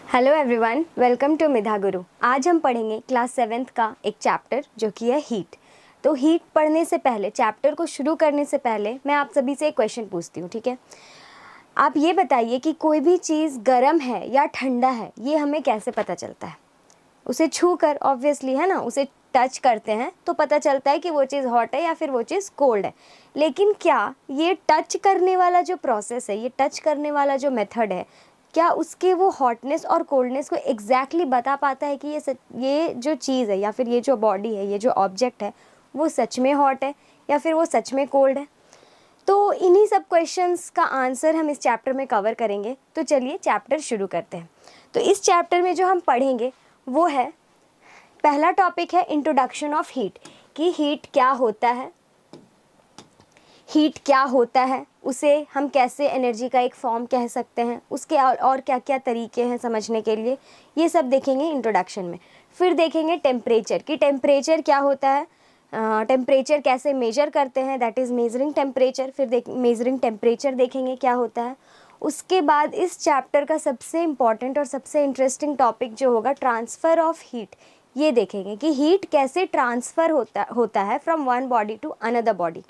Hello everyone, welcome to Midha गुरु। आज हम पढ़ेंगे क्लास 7th का एक चैप्टर जो कि है हीट। तो हीट पढ़ने से पहले, चैप्टर को शुरू करने से पहले मैं आप सभी से एक क्वेश्चन पूछती हूँ, ठीक है। आप ये बताइए कि कोई भी चीज़ गर्म है या ठंडा है, ये हमें कैसे पता चलता है? उसे छू कर, ऑब्वियसली, है ना, उसे टच करते हैं तो पता चलता है कि वो चीज़ हॉट है या फिर वो चीज़ कोल्ड है। लेकिन क्या ये टच करने वाला जो प्रोसेस है, ये टच करने वाला जो मेथड है, क्या उसके वो हॉटनेस और कोल्डनेस को एग्जैक्टली बता पाता है कि ये जो चीज़ है या फिर ये जो बॉडी है, ये जो ऑब्जेक्ट है, वो सच में हॉट है या फिर वो सच में कोल्ड है? तो इन्हीं सब क्वेश्चंस का आंसर हम इस चैप्टर में कवर करेंगे। तो चलिए चैप्टर शुरू करते हैं। तो इस चैप्टर में जो हम पढ़ेंगे वो है, पहला टॉपिक है इंट्रोडक्शन ऑफ हीट, कि हीट क्या होता है, हीट क्या होता है, उसे हम कैसे एनर्जी का एक फॉर्म कह सकते हैं, उसके और क्या क्या तरीके हैं समझने के लिए, ये सब देखेंगे इंट्रोडक्शन में। फिर देखेंगे टेम्परेचर, कि टेम्परेचर क्या होता है, टेम्परेचर कैसे मेजर करते हैं, दैट इज़ मेजरिंग टेम्परेचर। फिर मेजरिंग टेम्परेचर देखेंगे क्या होता है। उसके बाद इस चैप्टर का सबसे इम्पॉर्टेंट और सबसे इंटरेस्टिंग टॉपिक जो होगा, ट्रांसफ़र ऑफ हीट, ये देखेंगे कि हीट कैसे ट्रांसफ़र होता है from one body to another body,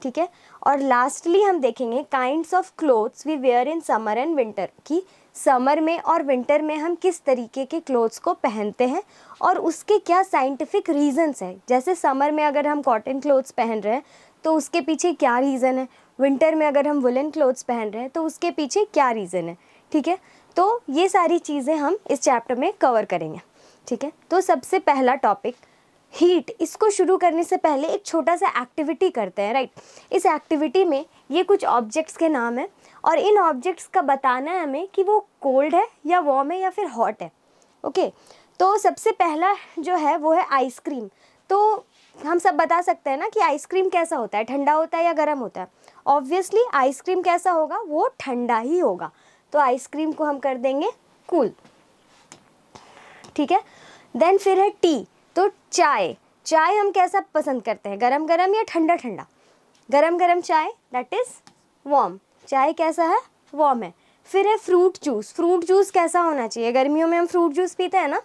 ठीक है। और लास्टली हम देखेंगे kinds of clothes we wear in summer and winter, कि समर में और विंटर में हम किस तरीके के क्लोथ्स को पहनते हैं और उसके क्या साइंटिफिक रीजंस हैं। जैसे समर में अगर हम कॉटन क्लोथ्स पहन रहे हैं तो उसके पीछे क्या रीज़न है, विंटर में अगर हम वुलन क्लोथ्स पहन रहे हैं तो उसके पीछे क्या रीज़न है, ठीक है। तो ये सारी चीज़ें हम इस चैप्टर में कवर करेंगे, ठीक है। तो सबसे पहला टॉपिक हीट, इसको शुरू करने से पहले एक छोटा सा एक्टिविटी करते हैं, राइट। इस एक्टिविटी में ये कुछ ऑब्जेक्ट्स के नाम हैं और इन ऑब्जेक्ट्स का बताना है हमें कि वो कोल्ड है या वार्म है या फिर हॉट है, ओके। तो सबसे पहला जो है वो है आइसक्रीम। तो हम सब बता सकते हैं ना कि आइसक्रीम कैसा होता है, ठंडा होता है या गर्म होता है? ऑब्वियसली आइसक्रीम कैसा होगा, वो ठंडा ही होगा। तो आइसक्रीम को हम कर देंगे कूल, ठीक है। देन फिर है टी। तो चाय, चाय हम कैसा पसंद करते हैं, गरम गरम या ठंडा ठंडा? गरम गरम चाय, दैट इज़ वार्म। चाय कैसा है, वार्म है। फिर है फ्रूट जूस। फ्रूट जूस कैसा होना चाहिए? गर्मियों में हम फ्रूट जूस पीते हैं ना,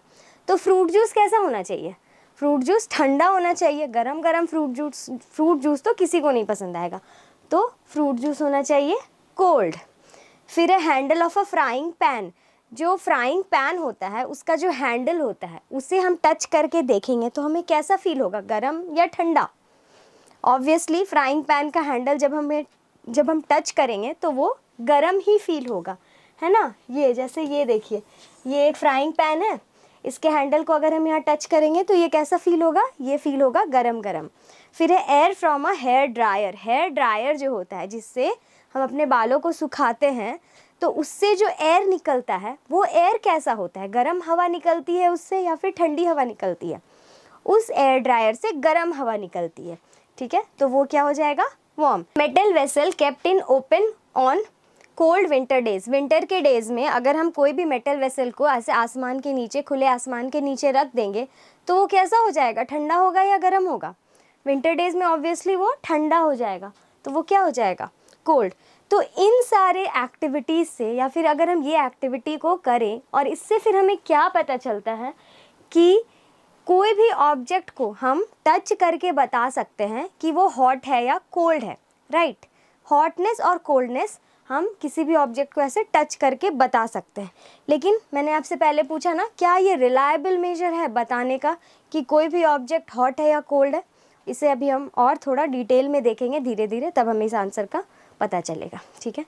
तो फ्रूट जूस कैसा होना चाहिए? फ्रूट जूस ठंडा होना चाहिए। गरम गरम फ्रूट जूस तो किसी को नहीं पसंद आएगा, तो फ्रूट जूस होना चाहिए कोल्ड। फिर है handle of a frying pan. जो फ्राइंग पैन होता है उसका जो हैंडल होता है उसे हम टच करके देखेंगे तो हमें कैसा फील होगा, गरम या ठंडा? ऑब्वियसली फ्राइंग पैन का हैंडल जब हम टच करेंगे तो वो गरम ही फील होगा, है ना। ये जैसे ये देखिए, ये एक फ्राइंग पैन है, इसके हैंडल को अगर हम यहाँ टच करेंगे तो ये कैसा फील होगा, ये फील होगा गरम गरम। फिर है air from a hair dryer. Hair dryer जो होता है जिससे हम अपने बालों को सुखाते हैं, तो उससे जो एयर निकलता है वो एयर कैसा होता है, गर्म हवा निकलती है उससे या फिर ठंडी हवा निकलती है? उस एयर ड्रायर से गर्म हवा निकलती है, ठीक है। तो वो क्या हो जाएगा, warm. Metal vessel kept in open on cold winter days. Winter के डेज में अगर हम कोई भी मेटल वेसल को ऐसे आसमान के नीचे, खुले आसमान के नीचे रख देंगे तो वो कैसा हो जाएगा, ठंडा होगा या गर्म होगा? विंटर डेज में ऑब्वियसली वो ठंडा हो जाएगा, तो वो क्या हो जाएगा, कोल्ड। तो इन सारे एक्टिविटीज़ से, या फिर अगर हम ये एक्टिविटी को करें और इससे फिर हमें क्या पता चलता है कि कोई भी ऑब्जेक्ट को हम टच करके बता सकते हैं कि वो हॉट है या कोल्ड है, राइट। हॉटनेस और कोल्डनेस हम किसी भी ऑब्जेक्ट को ऐसे टच करके बता सकते हैं। लेकिन मैंने आपसे पहले पूछा ना, क्या ये रिलायबल मेजर है बताने का कि कोई भी ऑब्जेक्ट हॉट है या कोल्ड है? इसे अभी हम और थोड़ा डिटेल में देखेंगे धीरे धीरे, तब हमें इस आंसर का पता चलेगा, ठीक है।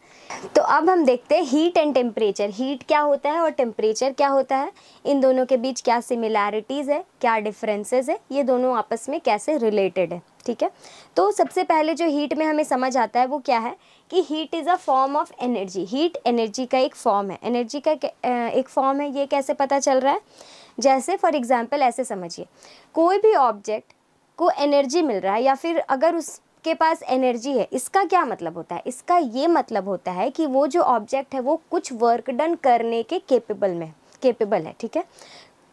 तो अब हम देखते हैं हीट एंड टेम्परेचर। हीट क्या होता है और टेम्परेचर क्या होता है, इन दोनों के बीच क्या सिमिलैरिटीज़ है, क्या डिफरेंसेस है, ये दोनों आपस में कैसे रिलेटेड है, ठीक है। तो सबसे पहले जो हीट में हमें समझ आता है वो क्या है, कि heat is a form of energy. Heat energy का एक फॉर्म है, एनर्जी का एक फॉर्म है। ये कैसे पता चल रहा है, जैसे फॉर एग्जाम्पल ऐसे समझिए, कोई भी ऑब्जेक्ट को एनर्जी मिल रहा है या फिर अगर उसके पास एनर्जी है, इसका क्या मतलब होता है, इसका ये मतलब होता है कि वो जो ऑब्जेक्ट है वो कुछ वर्क डन करने के केपेबल है, ठीक है।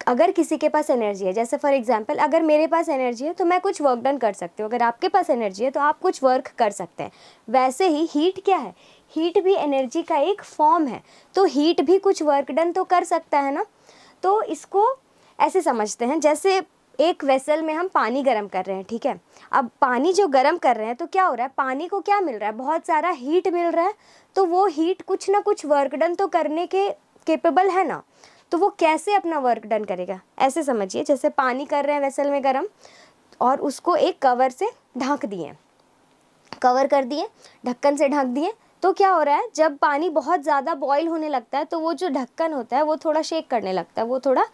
अगर किसी के पास एनर्जी है, जैसे फॉर एग्जांपल अगर मेरे पास एनर्जी है तो मैं कुछ वर्क डन कर सकती हूँ, अगर आपके पास एनर्जी है तो आप कुछ वर्क कर सकते हैं। वैसे ही हीट क्या है, हीट भी एनर्जी का एक फॉर्म है, तो हीट भी कुछ वर्क डन तो कर सकता है ना। तो इसको ऐसे समझते हैं, जैसे एक वेसल में हम पानी गर्म कर रहे हैं, ठीक है। अब पानी जो गर्म कर रहे हैं तो क्या हो रहा है, पानी को क्या मिल रहा है, बहुत सारा हीट मिल रहा है, तो वो हीट कुछ ना कुछ वर्क डन तो करने के केपेबल है ना। तो वो कैसे अपना वर्क डन करेगा, ऐसे समझिए जैसे पानी कर रहे हैं वेसल में गर्म और उसको एक कवर से ढक दिए, कवर कर दिए, ढक्कन से ढक दिए, तो क्या हो रहा है, जब पानी बहुत ज़्यादा बॉईल होने लगता है तो वो जो ढक्कन होता है वो थोड़ा शेक करने लगता है, वो थोड़ा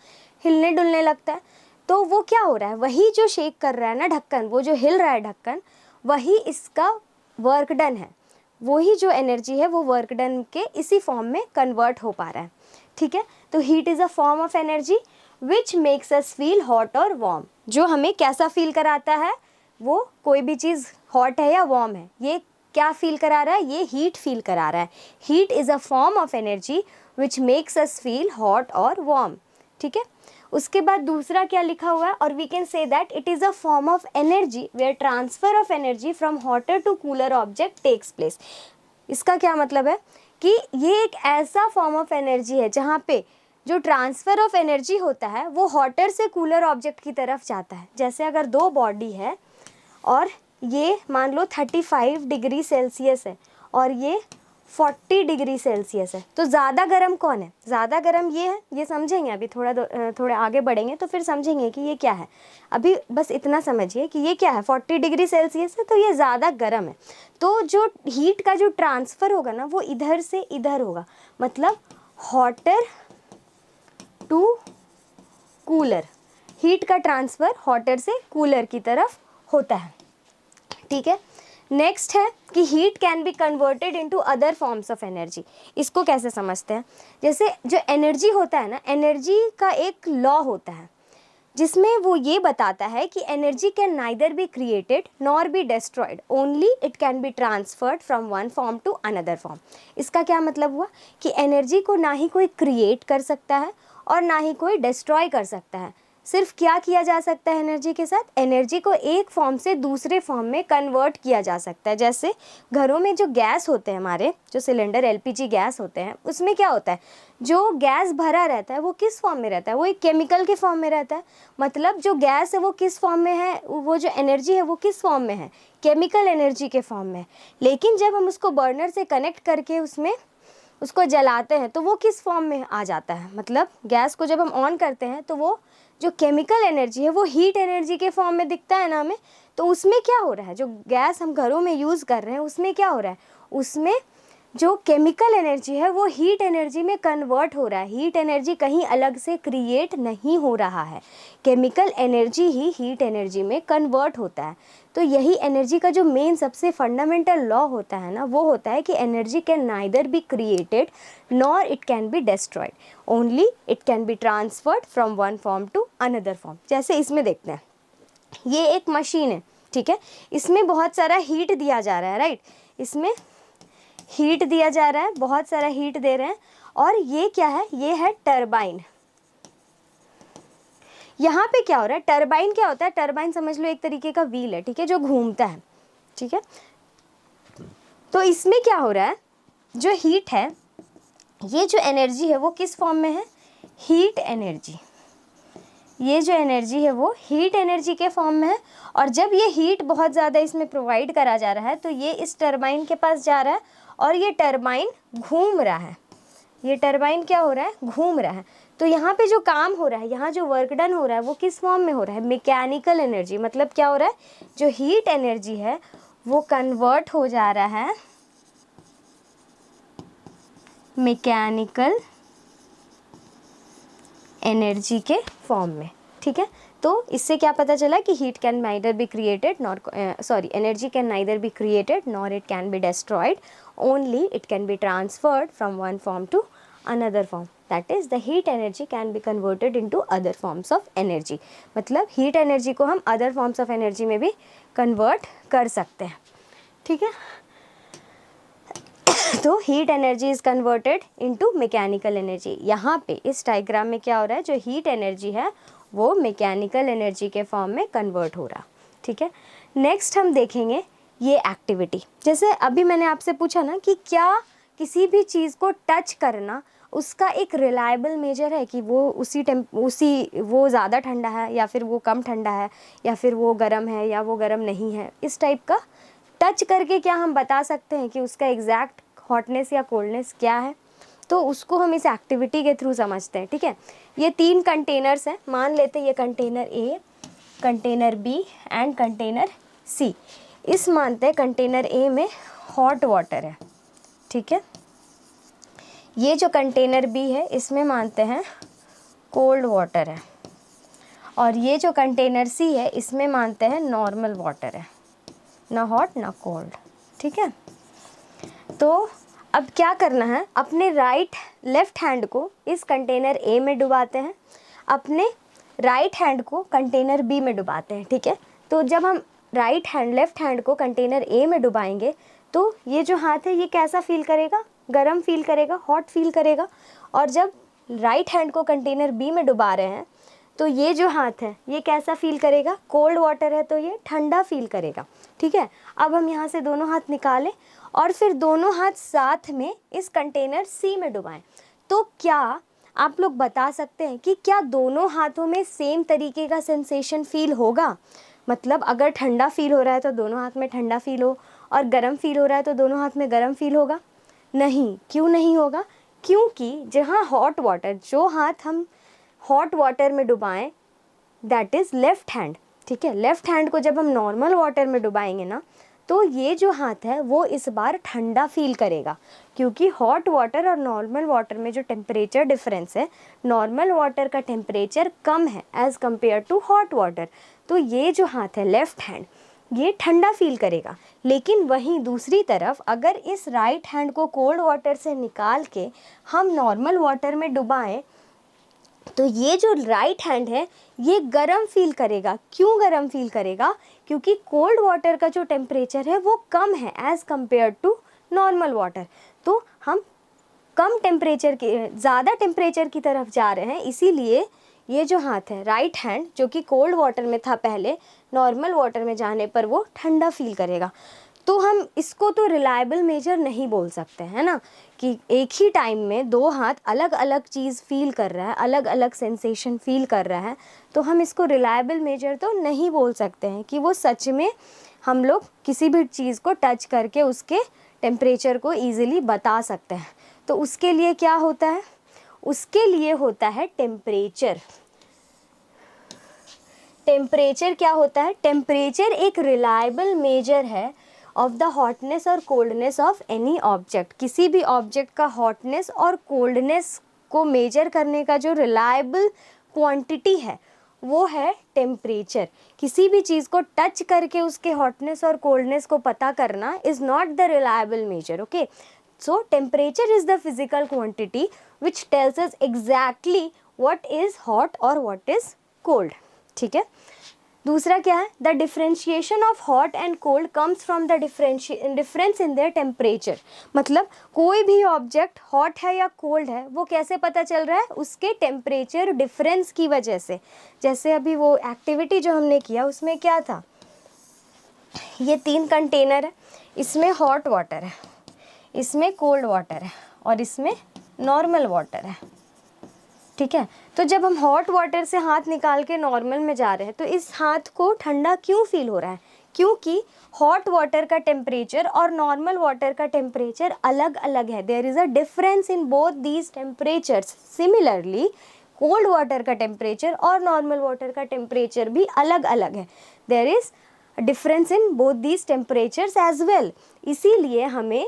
हिलने डुलने लगता है। तो वो क्या हो रहा है, वही जो शेक कर रहा है ना ढक्कन, वो जो हिल रहा है ढक्कन, वही इसका वर्क डन है, वही जो एनर्जी है वो वर्क डन के इसी फॉर्म में कन्वर्ट हो पा रहा है, ठीक है। तो heat is a form of energy which makes us feel hot और वार्म, जो हमें कैसा फील कराता है, वो कोई भी चीज़ हॉट है या वार्म है, ये क्या फील करा रहा है, ये हीट फील करा रहा है। Heat is a form of energy which makes us feel hot और वार्म, ठीक है। उसके बाद दूसरा क्या लिखा हुआ है, और we can say that it is a form of energy where transfer of energy from hotter to cooler object takes place. इसका क्या मतलब है कि ये एक ऐसा फॉर्म ऑफ एनर्जी है जहाँ पे जो ट्रांसफ़र ऑफ एनर्जी होता है वो हॉटर से कूलर ऑब्जेक्ट की तरफ जाता है। जैसे अगर दो बॉडी है और ये मान लो 35 डिग्री सेल्सियस है और ये 40 डिग्री सेल्सियस है, तो ज़्यादा गर्म कौन है, ज़्यादा गर्म ये है, ये समझेंगे अभी, थोड़े आगे बढ़ेंगे तो फिर समझेंगे कि ये क्या है। अभी बस इतना समझिए कि ये क्या है, 40 डिग्री सेल्सियस है तो ये ज़्यादा गर्म है। तो जो हीट का जो ट्रांसफ़र होगा ना वो इधर से इधर होगा, मतलब हॉटर टू कूलर, हीट का ट्रांसफ़र हॉटर से कूलर की तरफ होता है, ठीक है। नेक्स्ट है कि heat can be converted into other forms of energy. इसको कैसे समझते हैं, जैसे जो एनर्जी होता है ना, एनर्जी का एक लॉ होता है जिसमें वो ये बताता है कि energy can neither be created nor be destroyed, only it can be transferred from one form to another form. इसका क्या मतलब हुआ कि एनर्जी को ना ही कोई क्रिएट कर सकता है और ना ही कोई डिस्ट्रॉय कर सकता है। सिर्फ क्या किया जा सकता है एनर्जी के साथ, एनर्जी को एक फॉर्म से दूसरे फॉर्म में कन्वर्ट किया जा सकता है। जैसे घरों में जो गैस होते हैं, हमारे जो सिलेंडर एलपीजी गैस होते हैं, उसमें क्या होता है, जो गैस भरा रहता है वो किस फॉर्म में रहता है, वो एक केमिकल के फॉर्म में रहता है। मतलब जो गैस है वो किस फॉर्म में है, वो जो एनर्जी है वो किस फॉर्म में है, केमिकल एनर्जी के फॉर्म में। लेकिन जब हम उसको बर्नर से कनेक्ट करके उसमें उसको जलाते हैं तो वो किस फॉर्म में आ जाता है, मतलब गैस को जब हम ऑन करते हैं तो वो जो केमिकल एनर्जी है वो हीट एनर्जी के फॉर्म में दिखता है ना हमें। तो उसमें क्या हो रहा है, जो गैस हम घरों में यूज़ कर रहे हैं उसमें क्या हो रहा है, उसमें जो केमिकल एनर्जी है वो हीट एनर्जी में कन्वर्ट हो रहा है। हीट एनर्जी कहीं अलग से क्रिएट नहीं हो रहा है, केमिकल एनर्जी ही हीट एनर्जी में कन्वर्ट होता है। तो यही एनर्जी का जो मेन सबसे फंडामेंटल लॉ होता है ना, वो होता है कि energy can neither be created nor it can be destroyed, only it can be transferred from one form to another form. जैसे इसमें देखते हैं, ये एक मशीन है, ठीक है, इसमें बहुत सारा हीट दिया जा रहा है, राइट, इसमें हीट दिया जा रहा है, बहुत सारा हीट दे रहे हैं। और ये क्या है, ये है टरबाइन। यहाँ पे क्या हो रहा है, टरबाइन क्या होता है, टरबाइन समझ लो एक तरीके का व्हील है, ठीक है, जो घूमता है, ठीक है। तो इसमें क्या हो रहा है, जो हीट है, ये जो एनर्जी है वो किस फॉर्म में है, हीट एनर्जी। ये जो एनर्जी है वो हीट एनर्जी के फॉर्म में है। और जब ये हीट बहुत ज़्यादा इसमें प्रोवाइड करा जा रहा है तो ये इस टरबाइन के पास जा रहा है और ये टरबाइन घूम रहा है, ये टरबाइन क्या हो रहा है, घूम रहा है। तो यहाँ पे जो काम हो रहा है, यहाँ जो वर्क डन हो रहा है वो किस फॉर्म में हो रहा है, मैकेनिकल एनर्जी। मतलब क्या हो रहा है, जो हीट एनर्जी है वो कन्वर्ट हो जा रहा है मैकेनिकल एनर्जी के फॉर्म में, ठीक है। तो इससे क्या पता चला कि heat can neither be created nor energy can neither be created nor it can be destroyed, only it can be transferred from one form to another form, that is the heat energy can be converted into other forms of energy. मतलब heat energy को हम other forms of energy में भी convert कर सकते हैं, ठीक है। तो heat energy is converted into mechanical energy. यहाँ पे इस डायग्राम में क्या हो रहा है, जो हीट एनर्जी है वो मैकेनिकल एनर्जी के फॉर्म में कन्वर्ट हो रहा। ठीक है, नेक्स्ट हम देखेंगे ये एक्टिविटी। जैसे अभी मैंने आपसे पूछा ना कि क्या किसी भी चीज़ को टच करना उसका एक रिलायबल मेजर है कि वो वो ज़्यादा ठंडा है या फिर वो कम ठंडा है या फिर वो गर्म है या वो गर्म नहीं है। इस टाइप का टच करके क्या हम बता सकते हैं कि उसका एग्जैक्ट हॉटनेस या कोल्डनेस क्या है, तो उसको हम इस एक्टिविटी के थ्रू समझते हैं। ठीक है, ये 3 कंटेनर्स हैं, मान लेते हैं ये container A, container B and container C. इस मानते हैं कंटेनर ए में हॉट वाटर है। ठीक है, ये जो कंटेनर बी है इसमें मानते हैं कोल्ड वाटर है, और ये जो कंटेनर सी है इसमें मानते हैं नॉर्मल वाटर है, ना हॉट ना कोल्ड। ठीक है, तो अब क्या करना है, अपने लेफ्ट हैंड को इस कंटेनर ए में डुबाते हैं, अपने राइट हैंड को कंटेनर बी में डुबाते हैं। ठीक है, तो जब हम लेफ्ट हैंड को कंटेनर ए में डुबाएंगे तो ये जो हाथ है ये कैसा फील करेगा, गर्म फील करेगा, हॉट फील करेगा। और जब राइट हैंड को कंटेनर बी में डुबा रहे हैं तो ये जो हाथ है ये कैसा फील करेगा, कोल्ड वाटर है तो ये ठंडा फील करेगा। ठीक है, अब हम यहाँ से दोनों हाथ निकालें और फिर दोनों हाथ साथ में इस कंटेनर सी में डुबाएं। तो क्या आप लोग बता सकते हैं कि क्या दोनों हाथों में सेम तरीके का सेंसेशन फील होगा? मतलब अगर ठंडा फील हो रहा है तो दोनों हाथ में ठंडा फील हो, और गर्म फील हो रहा है तो दोनों हाथ में गर्म फील होगा? नहीं। क्यों नहीं होगा? क्योंकि जहाँ हॉट वाटर, जो हाथ हम हॉट वाटर में डुबाएं दैट इज़ लेफ़्ट हैंड। ठीक है, लेफ़्ट हैंड को जब हम नॉर्मल वाटर में डुबाएंगे ना तो ये जो हाथ है वो इस बार ठंडा फील करेगा, क्योंकि हॉट वाटर और नॉर्मल वाटर में जो टेम्परेचर डिफरेंस है, नॉर्मल वाटर का टेम्परेचर कम है as compared to hot water. तो ये जो हाथ है लेफ़्ट हैंड ये ठंडा फील करेगा। लेकिन वहीं दूसरी तरफ अगर इस राइट हैंड को कोल्ड वाटर से निकाल के हम नॉर्मल वाटर में डुबाएं तो ये जो राइट हैंड है ये गर्म फील करेगा। क्यों गर्म फील करेगा? क्योंकि कोल्ड वाटर का जो टेम्परेचर है वो कम है as compared to normal water. तो हम कम टेम्परेचर के ज़्यादा टेम्परेचर की तरफ जा रहे हैं, इसीलिए ये जो हाथ है राइट हैंड जो कि कोल्ड वाटर में था पहले, नॉर्मल वाटर में जाने पर वो ठंडा फील करेगा। तो हम इसको तो रिलायबल मेजर नहीं बोल सकते हैं ना, कि एक ही टाइम में दो हाथ अलग अलग चीज़ फील कर रहा है, अलग अलग सेंसेशन फील कर रहा है, तो हम इसको रिलायबल मेजर तो नहीं बोल सकते हैं कि वो सच में हम लोग किसी भी चीज़ को टच करके उसके टेम्परेचर को ईज़िली बता सकते हैं। तो उसके लिए क्या होता है? उसके लिए होता है टेम्परेचर। टेम्परेचर क्या होता है? टेम्परेचर एक रिलायबल मेजर है ऑफ द हॉटनेस और कोल्डनेस ऑफ एनी ऑब्जेक्ट। किसी भी ऑब्जेक्ट का हॉटनेस और कोल्डनेस को मेजर करने का जो रिलायबल क्वांटिटी है वो है टेम्परेचर। किसी भी चीज़ को टच करके उसके हॉटनेस और कोल्डनेस को पता करना is not the reliable measure. Okay, so temperature is the physical quantity which tells us exactly what is hot और व्हाट इज़ कोल्ड। ठीक है, दूसरा क्या है? The differentiation of hot and cold comes from the difference in their temperature. मतलब कोई भी object hot है या कोल्ड है वो कैसे पता चल रहा है? उसके टेम्परेचर डिफरेंस की वजह से। जैसे अभी वो एक्टिविटी जो हमने किया उसमें क्या था, ये 3 कंटेनर है, इसमें हॉट वाटर है, इसमें कोल्ड वाटर है और इसमें नॉर्मल वाटर है। ठीक है, तो जब हम हॉट वाटर से हाथ निकाल के नॉर्मल में जा रहे हैं तो इस हाथ को ठंडा क्यों फील हो रहा है? क्योंकि हॉट वाटर का टेम्परेचर और नॉर्मल वाटर का टेम्परेचर अलग अलग है। There is a difference in both these temperatures. Similarly cold water का टेम्परेचर और नॉर्मल वाटर का टेम्परेचर भी अलग अलग है। There is difference in both these temperatures as well. इसीलिए हमें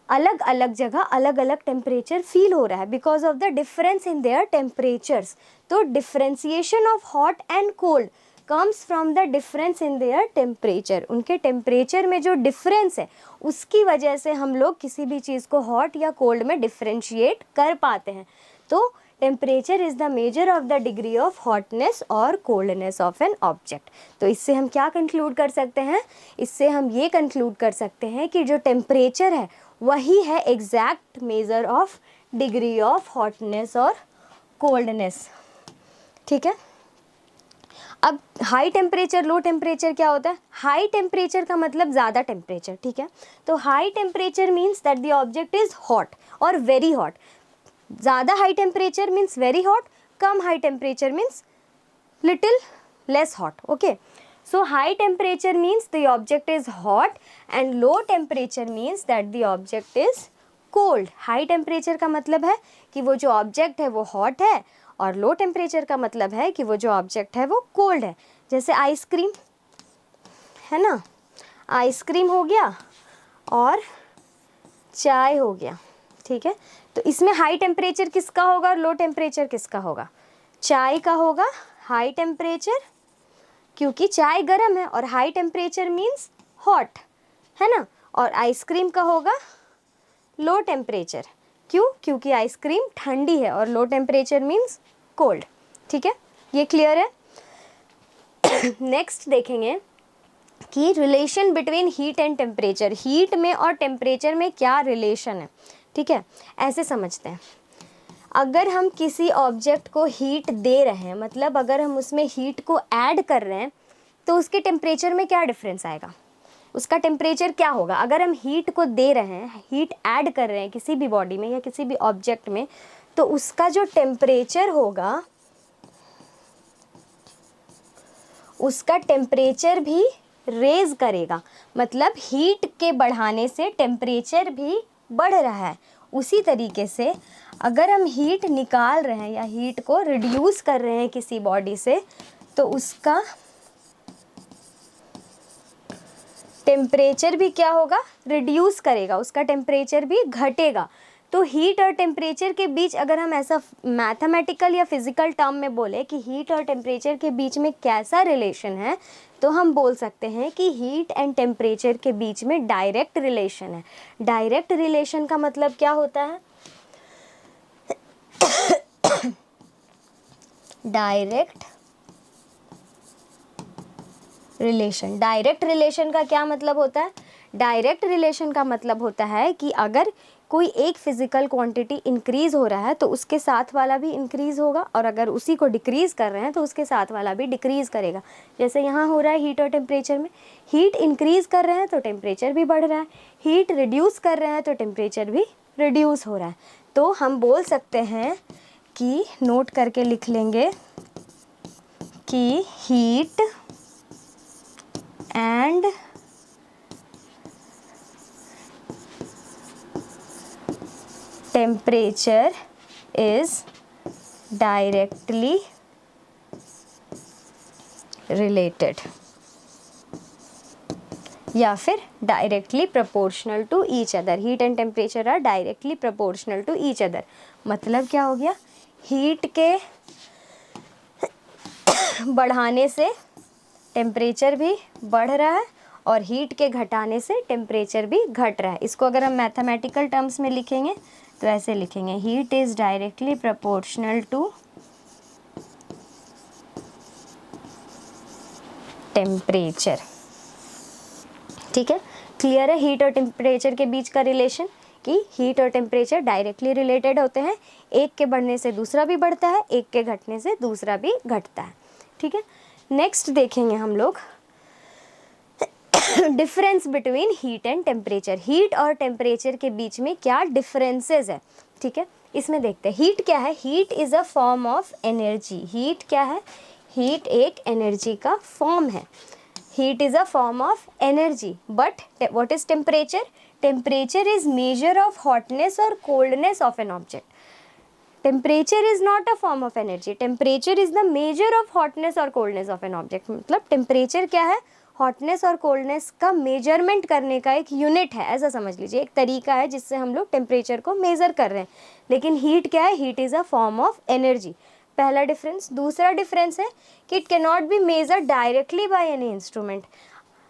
अलग अलग जगह अलग अलग टेम्परेचर फील हो रहा है because of the difference in their temperatures. तो differentiation of hot and cold comes from the difference in their temperature. उनके टेम्परेचर में जो डिफरेंस है उसकी वजह से हम लोग किसी भी चीज़ को हॉट या कोल्ड में डिफरेंशिएट कर पाते हैं। तो temperature is the measure of the degree of hotness और कोल्डनेस ऑफ एन ऑब्जेक्ट। तो इससे हम क्या कंक्लूड कर सकते हैं? इससे हम ये कंक्लूड कर सकते हैं कि जो टेम्परेचर है वही है exact measure of degree of hotness और कोल्डनेस। ठीक है, अब हाई टेम्परेचर लो टेम्परेचर क्या होता है? हाई टेम्परेचर का मतलब ज़्यादा टेम्परेचर। ठीक है, तो high temperature means that the object is hot और वेरी हॉट। ज़्यादा high temperature means very hot, कम high temperature means little less hot. Okay, so high temperature means the object is hot and low temperature means that the object is cold. high temperature का मतलब है कि वो जो object है वो hot है और लो टेम्परेचर का मतलब है कि वो जो ऑब्जेक्ट है वो कोल्ड है। जैसे आइसक्रीम है ना, आइसक्रीम हो गया और चाय हो गया। ठीक है, तो इसमें हाई टेम्परेचर किसका होगा और लो टेम्परेचर किसका होगा? चाय का होगा हाई टेम्परेचर, क्योंकि चाय गर्म है और हाई टेम्परेचर मीन्स हॉट, है ना। और आइसक्रीम का होगा लो टेम्परेचर, क्यों? क्योंकि आइसक्रीम ठंडी है और लो टेम्परेचर मीन्स कोल्ड। ठीक है, ये क्लियर है। नेक्स्ट देखेंगे कि relation between heat and temperature, heat में और टेम्परेचर में क्या रिलेशन है। ठीक है, ऐसे समझते हैं, अगर हम किसी ऑब्जेक्ट को हीट दे रहे हैं, मतलब अगर हम उसमें हीट को ऐड कर रहे हैं, तो उसके टेम्परेचर में क्या डिफरेंस आएगा? उसका टेम्परेचर क्या होगा? अगर हम हीट को दे रहे हैं, हीट ऐड कर रहे हैं किसी भी बॉडी में या किसी भी ऑब्जेक्ट में, तो उसका जो टेम्परेचर होगा, उसका टेम्परेचर भी रेज करेगा। मतलब हीट के बढ़ाने से टेम्परेचर भी बढ़ रहा है। उसी तरीके से अगर हम हीट निकाल रहे हैं या हीट को रिड्यूस कर रहे हैं किसी बॉडी से, तो उसका टेम्परेचर भी क्या होगा? रिड्यूस करेगा, उसका टेम्परेचर भी घटेगा। तो हीट और टेम्परेचर के बीच अगर हम ऐसा मैथमेटिकल या फिजिकल टर्म में बोले कि हीट और टेम्परेचर के बीच में कैसा रिलेशन है, तो हम बोल सकते हैं कि हीट एंड टेम्परेचर के बीच में डायरेक्ट रिलेशन है। डायरेक्ट रिलेशन का मतलब क्या होता है? डायरेक्ट रिलेशन, डायरेक्ट रिलेशन का क्या मतलब होता है? डायरेक्ट रिलेशन का मतलब होता है कि अगर कोई एक फिजिकल क्वांटिटी इंक्रीज हो रहा है तो उसके साथ वाला भी इंक्रीज होगा, और अगर उसी को डिक्रीज कर रहे हैं तो उसके साथ वाला भी डिक्रीज करेगा। जैसे यहाँ हो रहा है हीट और टेम्परेचर में, हीट इंक्रीज कर रहे हैं तो टेम्परेचर भी बढ़ रहा है, हीट रिड्यूस कर रहे हैं तो टेम्परेचर भी रिड्यूस हो रहा है। तो हम बोल सकते हैं कि, नोट करके लिख लेंगे कि heat and temperature is directly related या फिर directly proportional to each other। heat and temperature are directly proportional to each other। मतलब क्या हो गया? हीट के बढ़ाने से टेम्परेचर भी बढ़ रहा है और हीट के घटाने से टेम्परेचर भी घट रहा है। इसको अगर हम मैथमेटिकल टर्म्स में लिखेंगे तो ऐसे लिखेंगे, heat is directly proportional to temperature. ठीक है, क्लियर है हीट और टेम्परेचर के बीच का रिलेशन, कि हीट और टेम्परेचर डायरेक्टली रिलेटेड होते हैं। एक के बढ़ने से दूसरा भी बढ़ता है, एक के घटने से दूसरा भी घटता है। ठीक है, नेक्स्ट देखेंगे हम लोग difference between heat and temperature. Heat और टेम्परेचर के बीच में क्या डिफरेंसेस है। ठीक है, इसमें देखते हैं हीट क्या है। Heat is a form of energy. Heat क्या है? हीट एक एनर्जी का फॉर्म है। Heat is a form of energy. But what is temperature? Temperature is measure of hotness और coldness of an object. Temperature is not a form of energy, temperature is the measure of hotness और coldness of an object. मतलब temperature क्या है? Hotness और coldness का measurement करने का एक यूनिट है, ऐसा समझ लीजिए, एक तरीका है जिससे हम लोग टेम्परेचर को मेज़र कर रहे हैं। लेकिन हीट क्या है? Heat is a form of energy. पहला डिफरेंस। दूसरा डिफरेंस है कि it can not be measure directly by any instrument.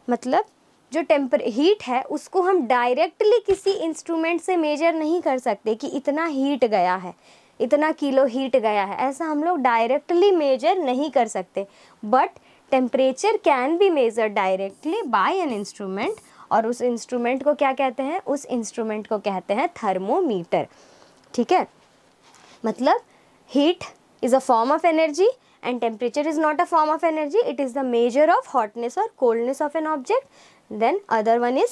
मतलब जो हीट है उसको हम डायरेक्टली किसी इंस्ट्रूमेंट से मेजर नहीं कर सकते कि इतना हीट गया है, इतना किलो हीट गया है, ऐसा हम लोग डायरेक्टली मेजर नहीं कर सकते। But temperature can be measure directly by an instrument, और उस इंस्ट्रूमेंट को क्या कहते हैं? उस इंस्ट्रूमेंट को कहते हैं थर्मोमीटर। ठीक है, मतलब heat is a form of energy and temperature is not a form of energy, it is the measure of hotness or coldness of an object. Then other one is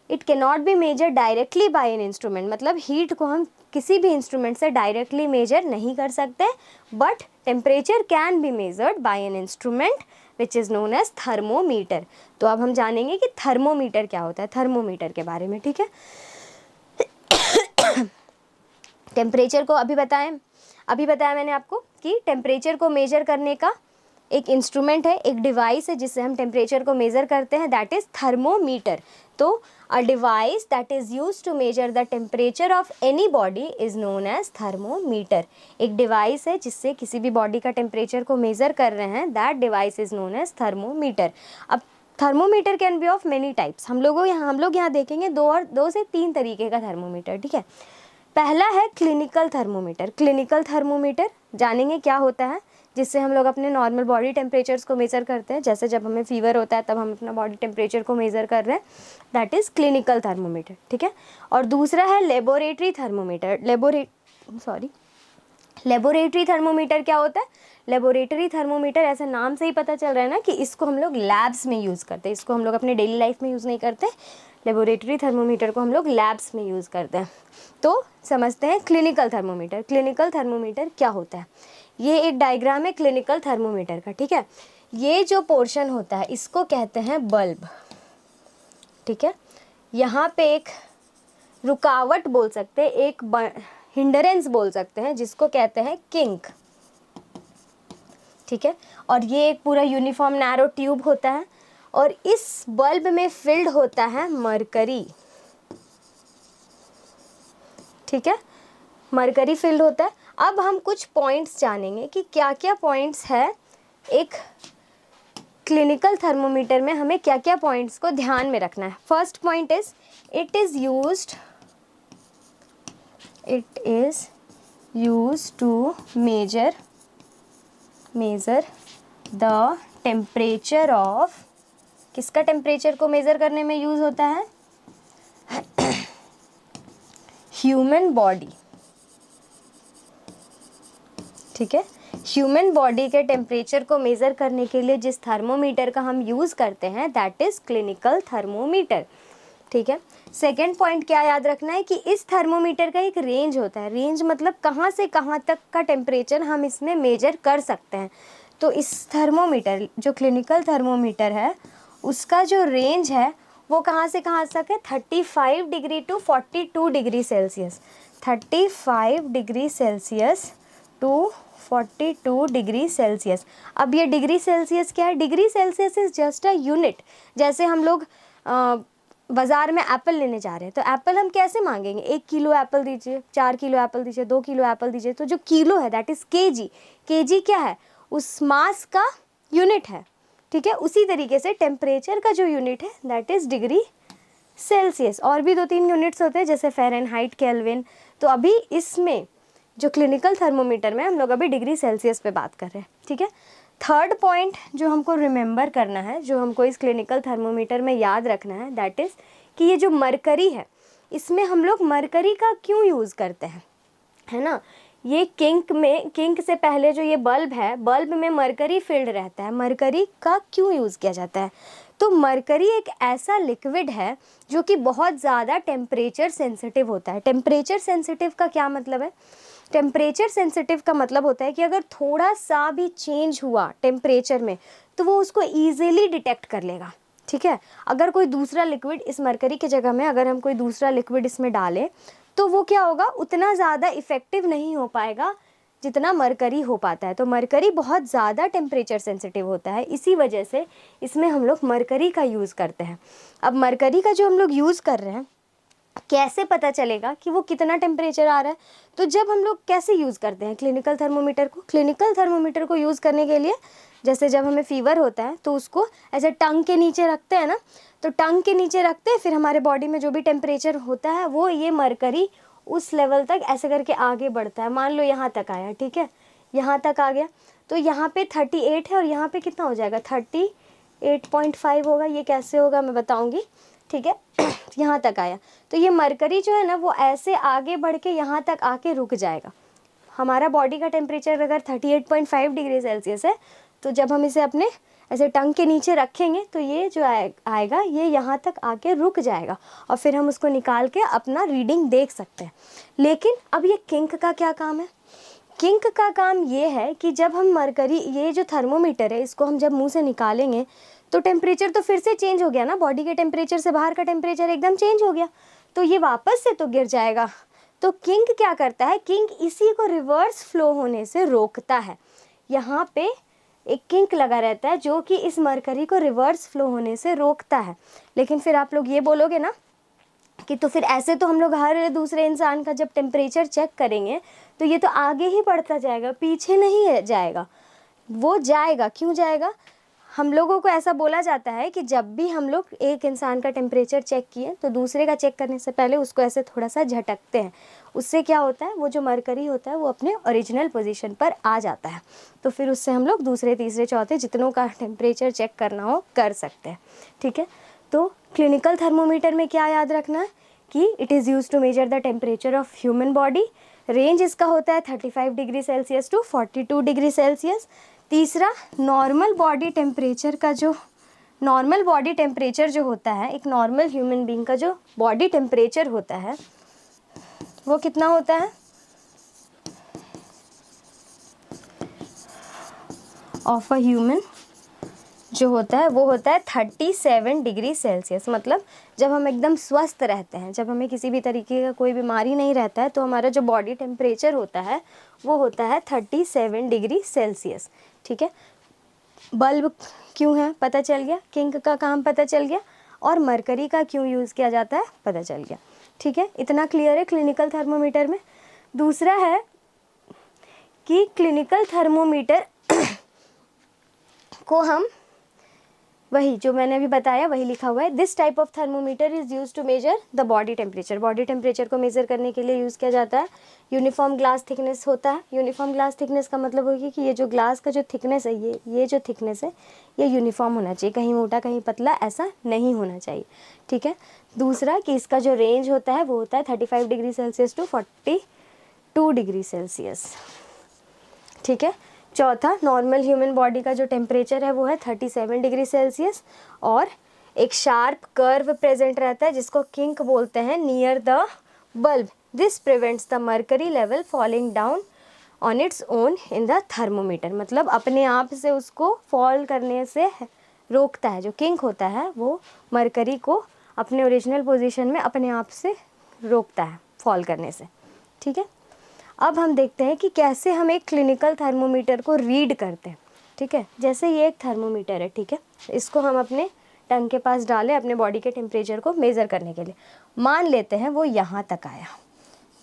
it cannot be measured directly by an instrument, मतलब heat को हम किसी भी instrument से directly measure नहीं कर सकते, but temperature can be measured by an instrument which is known as thermometer. तो अब हम जानेंगे कि थर्मोमीटर क्या होता है, थर्मोमीटर के बारे में। ठीक है, टेम्परेचर को अभी बताया मैंने आपको कि टेम्परेचर को मेजर करने का एक इंस्ट्रूमेंट है, एक डिवाइस है जिससे हम टेम्परेचर को मेजर करते हैं, दैट इज़ थर्मोमीटर। तो a device that is used to measure the temperature of any body is known as thermometer. एक डिवाइस है जिससे किसी भी बॉडी का टेम्परेचर को मेजर कर रहे हैं, that device is known as thermometer. अब thermometer can be of many types. हम लोग यहाँ देखेंगे दो से तीन तरीके का थर्मोमीटर। ठीक है, पहला है क्लिनिकल थर्मोमीटर। क्लिनिकल थर्मोमीटर जानेंगे क्या होता है, जिससे हम लोग अपने नॉर्मल बॉडी टेम्परेचर्स को मेज़र करते हैं। जैसे जब हमें फीवर होता है तब हम अपना बॉडी टेम्परेचर को मेज़र कर रहे हैं, दैट इज़ क्लिनिकल थर्मोमीटर। ठीक है, और दूसरा है लेबोरेटरी थर्मोमीटर। लेबोरेटरी थर्मोमीटर क्या होता है? लेबोरेटरी थर्मोमीटर, ऐसे नाम से ही पता चल रहा है ना कि इसको हम लोग लैब्स में यूज़ करते हैं, इसको हम लोग अपने डेली लाइफ में यूज़ नहीं करते। लेबोरेटरी थर्मोमीटर को हम लोग लैब्स में यूज़ करते हैं। तो समझते हैं क्लिनिकल थर्मोमीटर। क्लिनिकल थर्मोमीटर क्या होता है? ये एक डायग्राम है क्लिनिकल थर्मोमीटर का। ठीक है, ये जो पोर्शन होता है इसको कहते हैं बल्ब। ठीक है, यहाँ पे एक रुकावट बोल सकते हैं, एक हिंडरेंस बोल सकते हैं, जिसको कहते हैं किंक। ठीक है, और ये एक पूरा यूनिफॉर्म नैरो ट्यूब होता है और इस बल्ब में फिल्ड होता है मरकरी। ठीक है, मरकरी फिल्ड होता है। अब हम कुछ पॉइंट्स जानेंगे कि क्या क्या पॉइंट्स है एक क्लिनिकल थर्मोमीटर में, हमें क्या क्या पॉइंट्स को ध्यान में रखना है। First point is it is used to measure the temperature of, किसका टेम्परेचर को मेज़र करने में यूज़ होता है? Human body. ठीक है, ह्यूमन बॉडी के टेम्परेचर को मेज़र करने के लिए जिस थर्मोमीटर का हम यूज़ करते हैं दैट इज़ क्लिनिकल थर्मोमीटर। ठीक है, सेकेंड पॉइंट क्या याद रखना है कि इस थर्मोमीटर का एक रेंज होता है। रेंज मतलब कहाँ से कहाँ तक का टेम्परेचर हम इसमें मेजर कर सकते हैं। तो इस थर्मोमीटर, जो क्लिनिकल थर्मोमीटर है, उसका जो रेंज है वो कहाँ से कहाँ तक है? 35 degree to 42 degree Celsius. 35 degree Celsius to 42 degree Celsius. अब ये डिग्री सेल्सियस क्या है? Degree Celsius is just a unit. जैसे हम लोग बाज़ार में एप्पल लेने जा रहे हैं, तो एप्पल हम कैसे मांगेंगे? 1 किलो एप्पल दीजिए, 4 किलो एप्पल दीजिए, 2 किलो एप्पल दीजिए। तो जो किलो है दैट इज़ केजी। केजी क्या है? उस मास का यूनिट है। ठीक है, उसी तरीके से टेम्परेचर का जो यूनिट है दैट इज़ डिग्री सेल्सियस। और भी 2-3 यूनिट्स होते हैं जैसे फ़ारेनहाइट, केल्विन। तो अभी इसमें जो क्लिनिकल थर्मोमीटर में हम लोग अभी डिग्री सेल्सियस पे बात कर रहे हैं। ठीक है, थर्ड पॉइंट जो हमको रिमेंबर करना है, जो हमको इस क्लिनिकल थर्मोमीटर में याद रखना है, दैट इज़ कि ये जो मरकरी है, इसमें हम लोग मरकरी का क्यों यूज़ करते हैं, है ना? ये किंक से पहले जो ये बल्ब है, बल्ब में मरकरी फिल्ड रहता है। मरकरी का क्यों यूज़ किया जाता है? तो मरकरी एक ऐसा लिक्विड है जो कि बहुत ज़्यादा टेम्परेचर सेंसिटिव होता है। टेम्परेचर सेंसिटिव का क्या मतलब है? टेम्परेचर सेंसिटिव का मतलब होता है कि अगर थोड़ा सा भी चेंज हुआ टेम्परेचर में तो वो उसको ईजिली डिटेक्ट कर लेगा। ठीक है, अगर कोई दूसरा लिक्विड इस मरकरी की जगह में अगर हम कोई दूसरा लिक्विड इसमें डालें तो वो क्या होगा? उतना ज़्यादा इफ़ेक्टिव नहीं हो पाएगा जितना मरकरी हो पाता है। तो मरकरी बहुत ज़्यादा टेम्परेचर सेंसिटिव होता है, इसी वजह से इसमें हम लोग मरकरी का यूज़ करते हैं। अब मरकरी का जो हम लोग यूज़ कर रहे हैं, कैसे पता चलेगा कि वो कितना टेम्परेचर आ रहा है? तो जब हम लोग कैसे यूज़ करते हैं क्लिनिकल थर्मोमीटर को? क्लिनिकल थर्मोमीटर को यूज़ करने के लिए जैसे जब हमें फ़ीवर होता है तो उसको ऐसे टंग के नीचे रखते हैं ना, तो टंग के नीचे रखते हैं, फिर हमारे बॉडी में जो भी टेम्परेचर होता है वो ये मरकरी उस लेवल तक ऐसे करके आगे बढ़ता है। मान लो यहाँ तक आया, ठीक है, यहाँ तक आ गया, तो यहाँ पे 38 है और यहाँ पे कितना हो जाएगा? 38.5 होगा। ये कैसे होगा मैं बताऊँगी। ठीक है यहाँ तक आया, तो ये मरकरी जो है ना वो ऐसे आगे बढ़ के यहाँ तक आके रुक जाएगा। हमारा बॉडी का टेम्परेचर अगर 38.5 डिग्री सेल्सियस है, तो जब हम इसे अपने ऐसे टंग के नीचे रखेंगे तो ये जो आएगा ये यहाँ तक आके रुक जाएगा और फिर हम उसको निकाल के अपना रीडिंग देख सकते हैं। लेकिन अब ये किंक का क्या काम है? किंक का काम ये है कि जब हम मरकरी, ये जो थर्मोमीटर है इसको हम जब मुंह से निकालेंगे तो टेम्परेचर तो फिर से चेंज हो गया ना, बॉडी के टेम्परेचर से बाहर का टेम्परेचर एकदम चेंज हो गया, तो ये वापस से तो गिर जाएगा। तो किंक क्या करता है? किंक इसी को रिवर्स फ्लो होने से रोकता है। यहाँ पे एक किंक लगा रहता है जो कि इस मरकरी को रिवर्स फ्लो होने से रोकता है। लेकिन फिर आप लोग ये बोलोगे ना कि तो फिर ऐसे तो हम लोग हर दूसरे इंसान का जब टेम्परेचर चेक करेंगे तो ये तो आगे ही बढ़ता जाएगा, पीछे नहीं जाएगा। वो जाएगा, क्यों जाएगा? हम लोगों को ऐसा बोला जाता है कि जब भी हम लोग एक इंसान का टेम्परेचर चेक किए तो दूसरे का चेक करने से पहले उसको ऐसे थोड़ा सा झटकते हैं। उससे क्या होता है, वो जो मरकरी होता है वो अपने ओरिजिनल पोजीशन पर आ जाता है। तो फिर उससे हम लोग दूसरे तीसरे चौथे जितनों का टेम्परेचर चेक करना हो कर सकते हैं। ठीक है, तो क्लिनिकल थर्मोमीटर में क्या याद रखना है कि it is use to measure the temperature of human body. Range इसका होता है 35 degree Celsius to 42 degree Celsius. तीसरा, नॉर्मल बॉडी टेम्परेचर का जो नॉर्मल बॉडी टेम्परेचर जो होता है, एक नॉर्मल ह्यूमन बीइंग का जो बॉडी टेम्परेचर होता है वो कितना होता है? ऑफ अ ह्यूमन जो होता है वो होता है 37 डिग्री सेल्सियस। मतलब जब हम एकदम स्वस्थ रहते हैं, जब हमें किसी भी तरीके का कोई बीमारी नहीं रहता है, तो हमारा जो बॉडी टेम्परेचर होता है वो होता है 37 डिग्री सेल्सियस। ठीक है, बल्ब क्यों है पता चल गया, किंक का काम पता चल गया, और मरकरी का क्यों यूज़ किया जाता है पता चल गया। ठीक है, इतना क्लियर है क्लिनिकल थर्मोमीटर में। दूसरा है कि क्लिनिकल थर्मोमीटर को हम, वही जो मैंने अभी बताया वही लिखा हुआ है, this type of thermometer is use to measure the body temperature. Body temperature को मेज़र करने के लिए यूज़ किया जाता है। यूनिफॉर्म ग्लास थिकनेस होता है। यूनिफॉर्म ग्लास थिकनेस का मतलब होगी कि ये जो ग्लास का जो थिकनेस है, ये जो थिकनेस है ये यूनिफॉर्म होना चाहिए, कहीं मोटा कहीं पतला ऐसा नहीं होना चाहिए। ठीक है, दूसरा कि इसका जो रेंज होता है वो होता है 35 degree Celsius to 42 degree Celsius. ठीक है, चौथा, नॉर्मल ह्यूमन बॉडी का जो टेम्परेचर है वो है 37 डिग्री सेल्सियस, और एक शार्प कर्व प्रेजेंट रहता है जिसको किंक बोलते हैं near the bulb. This prevents the mercury level falling down on its own in the thermometer. मतलब अपने आप से उसको फॉल करने से रोकता है। जो किंक होता है वो मरकरी को अपने ओरिजिनल पोजीशन में अपने आप से रोकता है फॉल करने से। ठीक है, अब हम देखते हैं कि कैसे हम एक क्लिनिकल थर्मोमीटर को रीड करते हैं। ठीक है, जैसे ये एक थर्मोमीटर है, ठीक है, इसको हम अपने टंग के पास डालें अपने बॉडी के टेम्परेचर को मेज़र करने के लिए। मान लेते हैं वो यहाँ तक आया,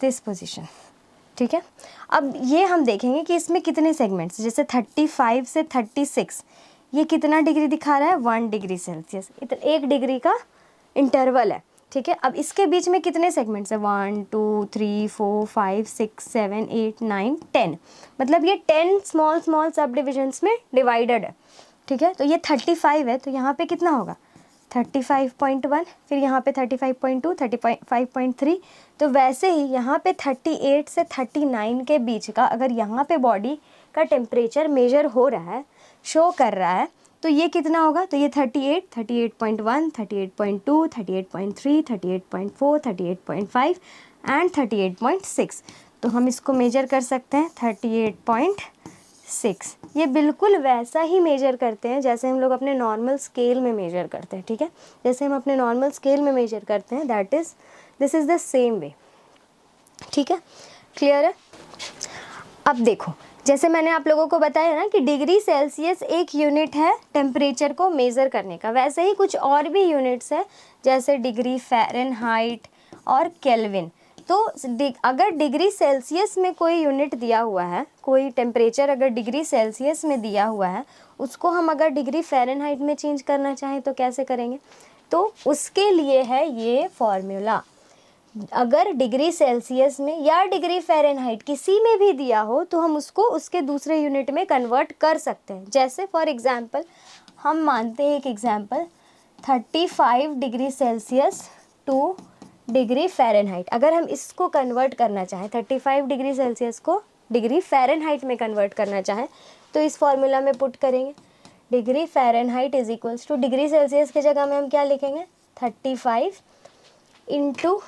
दिस पोजीशन। ठीक है, अब ये हम देखेंगे कि इसमें कितने सेगमेंट्स, जैसे 35 से 36 ये कितना डिग्री दिखा रहा है, 1 डिग्री सेल्सियस। इतना 1 डिग्री का इंटरवल है। ठीक है, अब इसके बीच में कितने सेगमेंट्स है, 1 2 3 4 5 6 7 8 9 10। मतलब ये 10 स्मॉल सब डिविजन्स में डिवाइडेड है। ठीक है, तो ये 35 है तो यहाँ पे कितना होगा, 35.1, फिर यहाँ पे 35.2, 35.3। तो वैसे ही यहाँ पे 38 से 39 के बीच का अगर यहाँ पे बॉडी का टेम्परेचर मेजर हो रहा है, शो कर रहा है, तो ये कितना होगा, तो ये 38, 38.1, 38.2, 38.3, 38.4, 38.5 एंड 38.6। तो हम इसको मेजर कर सकते हैं 38.6। ये बिल्कुल वैसा ही मेजर करते हैं जैसे हम लोग अपने नॉर्मल स्केल में मेजर करते हैं। ठीक है, जैसे हम अपने नॉर्मल स्केल में मेजर करते हैं, this is the same way. ठीक है, क्लियर है। अब देखो, जैसे मैंने आप लोगों को बताया ना कि डिग्री सेल्सियस एक यूनिट है टेम्परेचर को मेज़र करने का, वैसे ही कुछ और भी यूनिट्स है जैसे डिग्री फ़ारेनहाइट और केल्विन। तो अगर डिग्री सेल्सियस में कोई यूनिट दिया हुआ है, कोई टेम्परेचर अगर डिग्री सेल्सियस में दिया हुआ है, उसको हम अगर डिग्री फ़ारेनहाइट में चेंज करना चाहें तो कैसे करेंगे, तो उसके लिए है ये फॉर्मूला। अगर डिग्री सेल्सियस में या डिग्री फ़ारेनहाइट किसी में भी दिया हो तो हम उसको उसके दूसरे यूनिट में कन्वर्ट कर सकते हैं। जैसे फॉर एग्ज़ाम्पल हम मानते हैं एक example 35 degree Celsius to degree Fahrenheit. अगर हम इसको कन्वर्ट करना चाहें 35 डिग्री सेल्सियस को डिग्री फ़ारेनहाइट में कन्वर्ट करना चाहें तो इस फॉर्मूला में पुट करेंगे। Degree Fahrenheit is equals to, degree Celsius की जगह में हम क्या लिखेंगे, 35 इंटू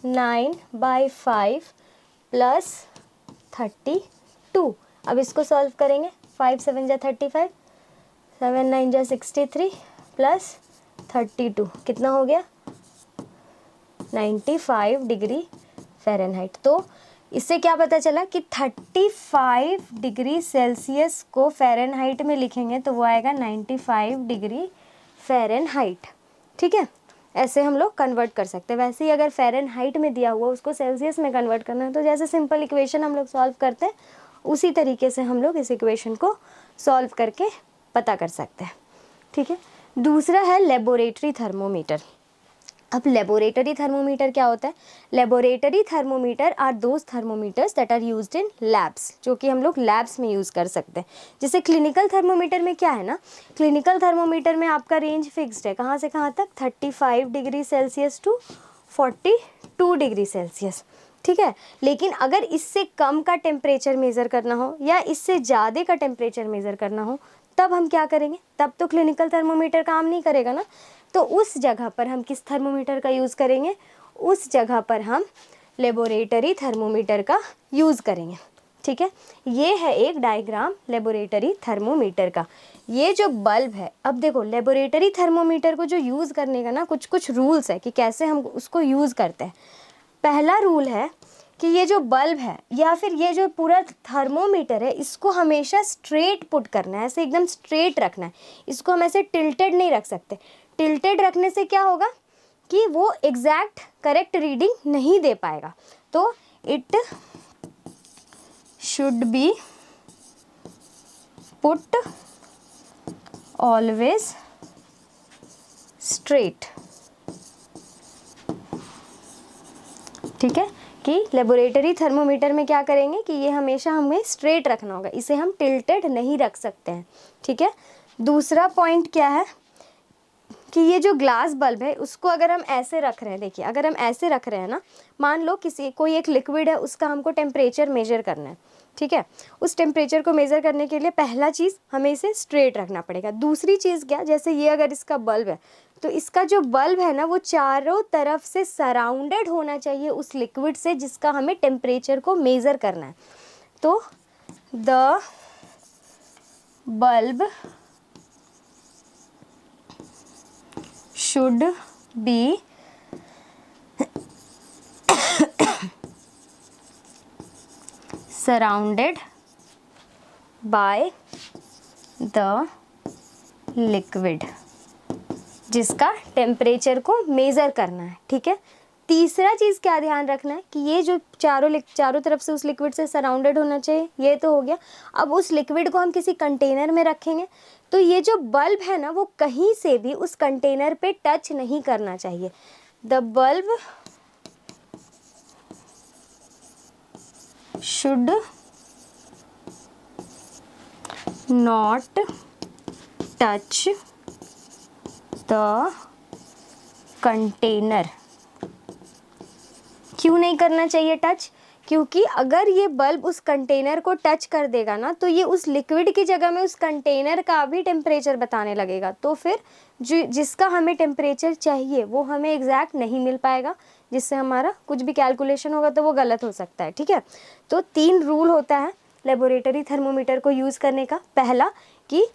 9/5 प्लस 32। अब इसको सॉल्व करेंगे, 5 7 जा 35, 7 9 जा 63 प्लस 32 कितना हो गया, 95 डिग्री फ़ारेनहाइट। तो इससे क्या पता चला कि 35 डिग्री सेल्सियस को फ़ारेनहाइट में लिखेंगे तो वो आएगा 95 डिग्री फ़ारेनहाइट। ठीक है, ऐसे हम लोग कन्वर्ट कर सकते हैं। वैसे ही अगर फ़ारेनहाइट में दिया हुआ उसको सेल्सियस में कन्वर्ट करना है तो जैसे सिंपल इक्वेशन हम लोग सॉल्व करते हैं उसी तरीके से हम लोग इस इक्वेशन को सॉल्व करके पता कर सकते हैं। ठीक है, दूसरा है लेबोरेटरी थर्मोमीटर। अब लेबोरेटरी थर्मोमीटर क्या होता है, laboratory thermometer are those thermometers that are used in labs, जो कि हम लोग लैब्स में यूज़ कर सकते हैं। जैसे क्लिनिकल थर्मोमीटर में क्या है ना, क्लिनिकल थर्मोमीटर में आपका रेंज फिक्स्ड है, कहाँ से कहाँ तक, 35 degree Celsius to 42 degree Celsius. ठीक है, लेकिन अगर इससे कम का टेम्परेचर मेज़र करना हो या इससे ज़्यादा का टेम्परेचर मेज़र करना हो तब हम क्या करेंगे, तब तो क्लिनिकल थर्मोमीटर काम नहीं करेगा ना। तो उस जगह पर हम किस थर्मोमीटर का यूज़ करेंगे, उस जगह पर हम लेबोरेटरी थर्मोमीटर का यूज़ करेंगे। ठीक है, ये है एक डायग्राम लेबोरेटरी थर्मोमीटर का। ये जो बल्ब है, अब देखो लेबोरेटरी थर्मोमीटर को जो यूज़ करने का ना कुछ कुछ रूल्स है कि कैसे हम उसको यूज़ करते हैं। पहला रूल है कि ये जो बल्ब है या फिर ये जो पूरा थर्मोमीटर है इसको हमेशा स्ट्रेट पुट करना है, ऐसे एकदम स्ट्रेट रखना है। इसको हम ऐसे टिल्टेड नहीं रख सकते। टिल्टेड रखने से क्या होगा कि वो एग्जैक्ट करेक्ट रीडिंग नहीं दे पाएगा। तो it should be put always straight. ठीक है, कि लेबोरेटरी थर्मोमीटर में क्या करेंगे कि ये हमेशा हमें स्ट्रेट रखना होगा, इसे हम टिल्टेड नहीं रख सकते हैं। ठीक है, दूसरा पॉइंट क्या है कि ये जो ग्लास बल्ब है उसको अगर हम ऐसे रख रहे हैं, देखिए अगर हम ऐसे रख रहे हैं ना, मान लो कोई एक लिक्विड है उसका हमको टेम्परेचर मेजर करना है। ठीक है, उस टेम्परेचर को मेज़र करने के लिए पहला चीज़ हमें इसे स्ट्रेट रखना पड़ेगा। दूसरी चीज़ क्या, जैसे ये अगर इसका बल्ब है तो इसका जो बल्ब है ना वो चारों तरफ से सराउंडेड होना चाहिए उस लिक्विड से जिसका हमें टेम्परेचर को मेज़र करना है। तो the bulb should be surrounded by the liquid जिसका टेम्परेचर को मेज़र करना है। ठीक है, तीसरा चीज़ क्या ध्यान रखना है कि ये जो चारों तरफ से उस लिक्विड से सराउंडेड होना चाहिए, ये तो हो गया। अब उस लिक्विड को हम किसी कंटेनर में रखेंगे तो ये जो बल्ब है ना वो कहीं से भी उस कंटेनर पे टच नहीं करना चाहिए। The bulb should not touch the container। क्यों नहीं करना चाहिए टच, क्योंकि अगर ये बल्ब उस कंटेनर को टच कर देगा ना तो ये उस लिक्विड की जगह में उस कंटेनर का भी टेम्परेचर बताने लगेगा। तो फिर जिसका हमें टेम्परेचर चाहिए वो हमें एग्जैक्ट नहीं मिल पाएगा, जिससे हमारा कुछ भी कैलकुलेशन होगा तो वो गलत हो सकता है। ठीक है, तो 3 रूल होता है लेबोरेटरी थर्मोमीटर को यूज़ करने का। पहला कि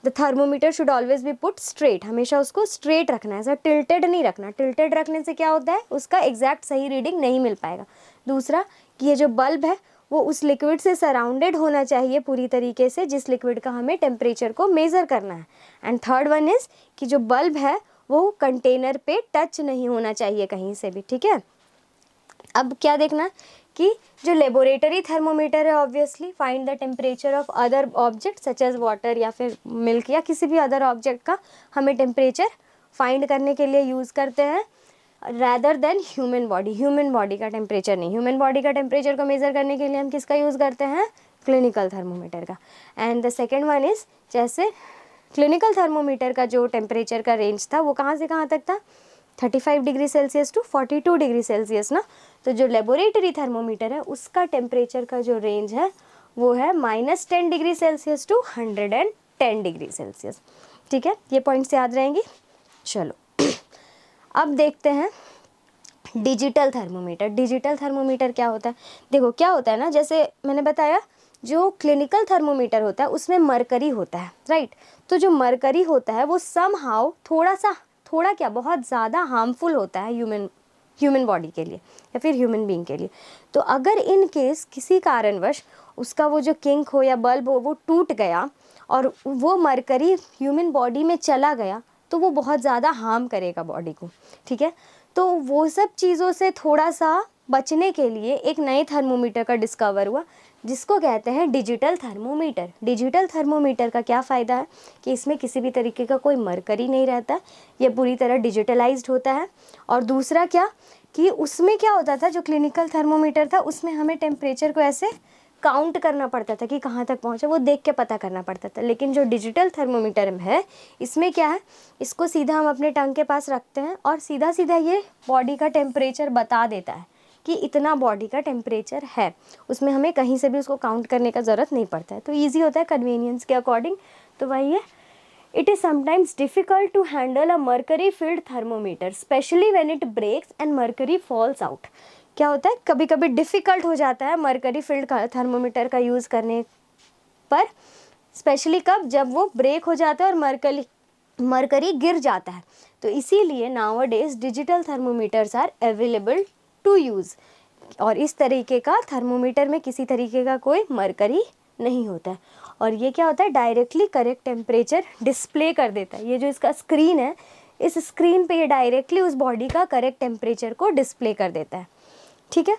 the thermometer should always be put straight, हमेशा उसको स्ट्रेट रखना है, ऐसा टिल्टेड नहीं रखना। टिल्टेड रखने से क्या होता है, उसका एग्जैक्ट सही रीडिंग नहीं मिल पाएगा। दूसरा कि ये जो बल्ब है वो उस लिक्विड से सराउंडेड होना चाहिए पूरी तरीके से जिस लिक्विड का हमें टेम्परेचर को मेज़र करना है। एंड थर्ड वन इज़ कि जो बल्ब है वो कंटेनर पे टच नहीं होना चाहिए कहीं से भी। ठीक है, अब क्या देखना कि जो लेबोरेटरी थर्मोमीटर है obviously find the temperature of other object such as water या फिर मिल्क या किसी भी अदर ऑब्जेक्ट का हमें टेम्परेचर फाइंड करने के लिए यूज़ करते हैं रैदर देन ह्यूमन बॉडी का टेम्परेचर नहीं। ह्यूमन बॉडी का टेम्परेचर को मेज़र करने के लिए हम किसका यूज़ करते हैं, क्लिनिकल थर्मोमीटर का। And the second one is जैसे क्लिनिकल थर्मोमीटर का जो टेम्परेचर का रेंज था वो कहाँ से कहाँ तक था, 35 degree Celsius to 42 degree Celsius ना। तो जो लेबोरेटरी थर्मोमीटर है उसका टेम्परेचर का जो रेंज है वो है -10 degree Celsius to 110 degree Celsius. ठीक है, ये पॉइंट्स याद रहेंगी। चलो अब देखते हैं डिजिटल थर्मोमीटर। डिजिटल थर्मोमीटर क्या होता है, देखो क्या होता है ना, जैसे मैंने बताया जो क्लिनिकल थर्मोमीटर होता है उसमें मरकरी होता है, राइट। तो जो मरकरी होता है वो समहाउ थोड़ा क्या बहुत ज़्यादा हार्मफुल होता है ह्यूमन बॉडी के लिए या फिर ह्यूमन बीइंग के लिए। तो अगर इन केस किसी कारणवश उसका वो जो किंक हो या बल्ब हो वो टूट गया और वो मरकरी ह्यूमन बॉडी में चला गया तो वो बहुत ज़्यादा हार्म करेगा बॉडी को। ठीक है, तो वो सब चीज़ों से थोड़ा सा बचने के लिए एक नए थर्मोमीटर का डिस्कवर हुआ जिसको कहते हैं डिजिटल थर्मोमीटर। डिजिटल थर्मोमीटर का क्या फ़ायदा है कि इसमें किसी भी तरीके का कोई मरकरी नहीं रहता, ये पूरी तरह डिजिटलाइज्ड होता है। और दूसरा क्या कि उसमें क्या होता था, जो क्लिनिकल थर्मोमीटर था उसमें हमें टेम्परेचर को ऐसे काउंट करना पड़ता था कि कहाँ तक पहुँचा, वो देख के पता करना पड़ता था। लेकिन जो डिजिटल थर्मोमीटर है इसमें क्या है, इसको सीधा हम अपने टंग के पास रखते हैं और सीधा सीधा ये बॉडी का टेम्परेचर बता देता है कि इतना बॉडी का टेम्परेचर है। उसमें हमें कहीं से भी उसको काउंट करने का ज़रूरत नहीं पड़ता है, तो ईजी होता है कन्वीनियंस के अकॉर्डिंग। तो वही है, it is sometimes difficult to handle a mercury filled thermometer especially when it breaks and mercury falls out. क्या होता है, कभी कभी डिफ़िकल्ट हो जाता है मर्करी फील्ड थर्मोमीटर का यूज़ करने पर, स्पेशली कब, जब वो ब्रेक हो जाता है और मर्करी गिर जाता है। तो इसीलिए nowadays digital thermometers are available to use. और इस तरीके का थर्मोमीटर में किसी तरीके का कोई मरकरी नहीं होता है और ये क्या होता है, डायरेक्टली करेक्ट टेम्परेचर डिस्प्ले कर देता है। ये जो इसका स्क्रीन है, इस स्क्रीन पे ये डायरेक्टली उस बॉडी का करेक्ट टेम्परेचर को डिस्प्ले कर देता है। ठीक है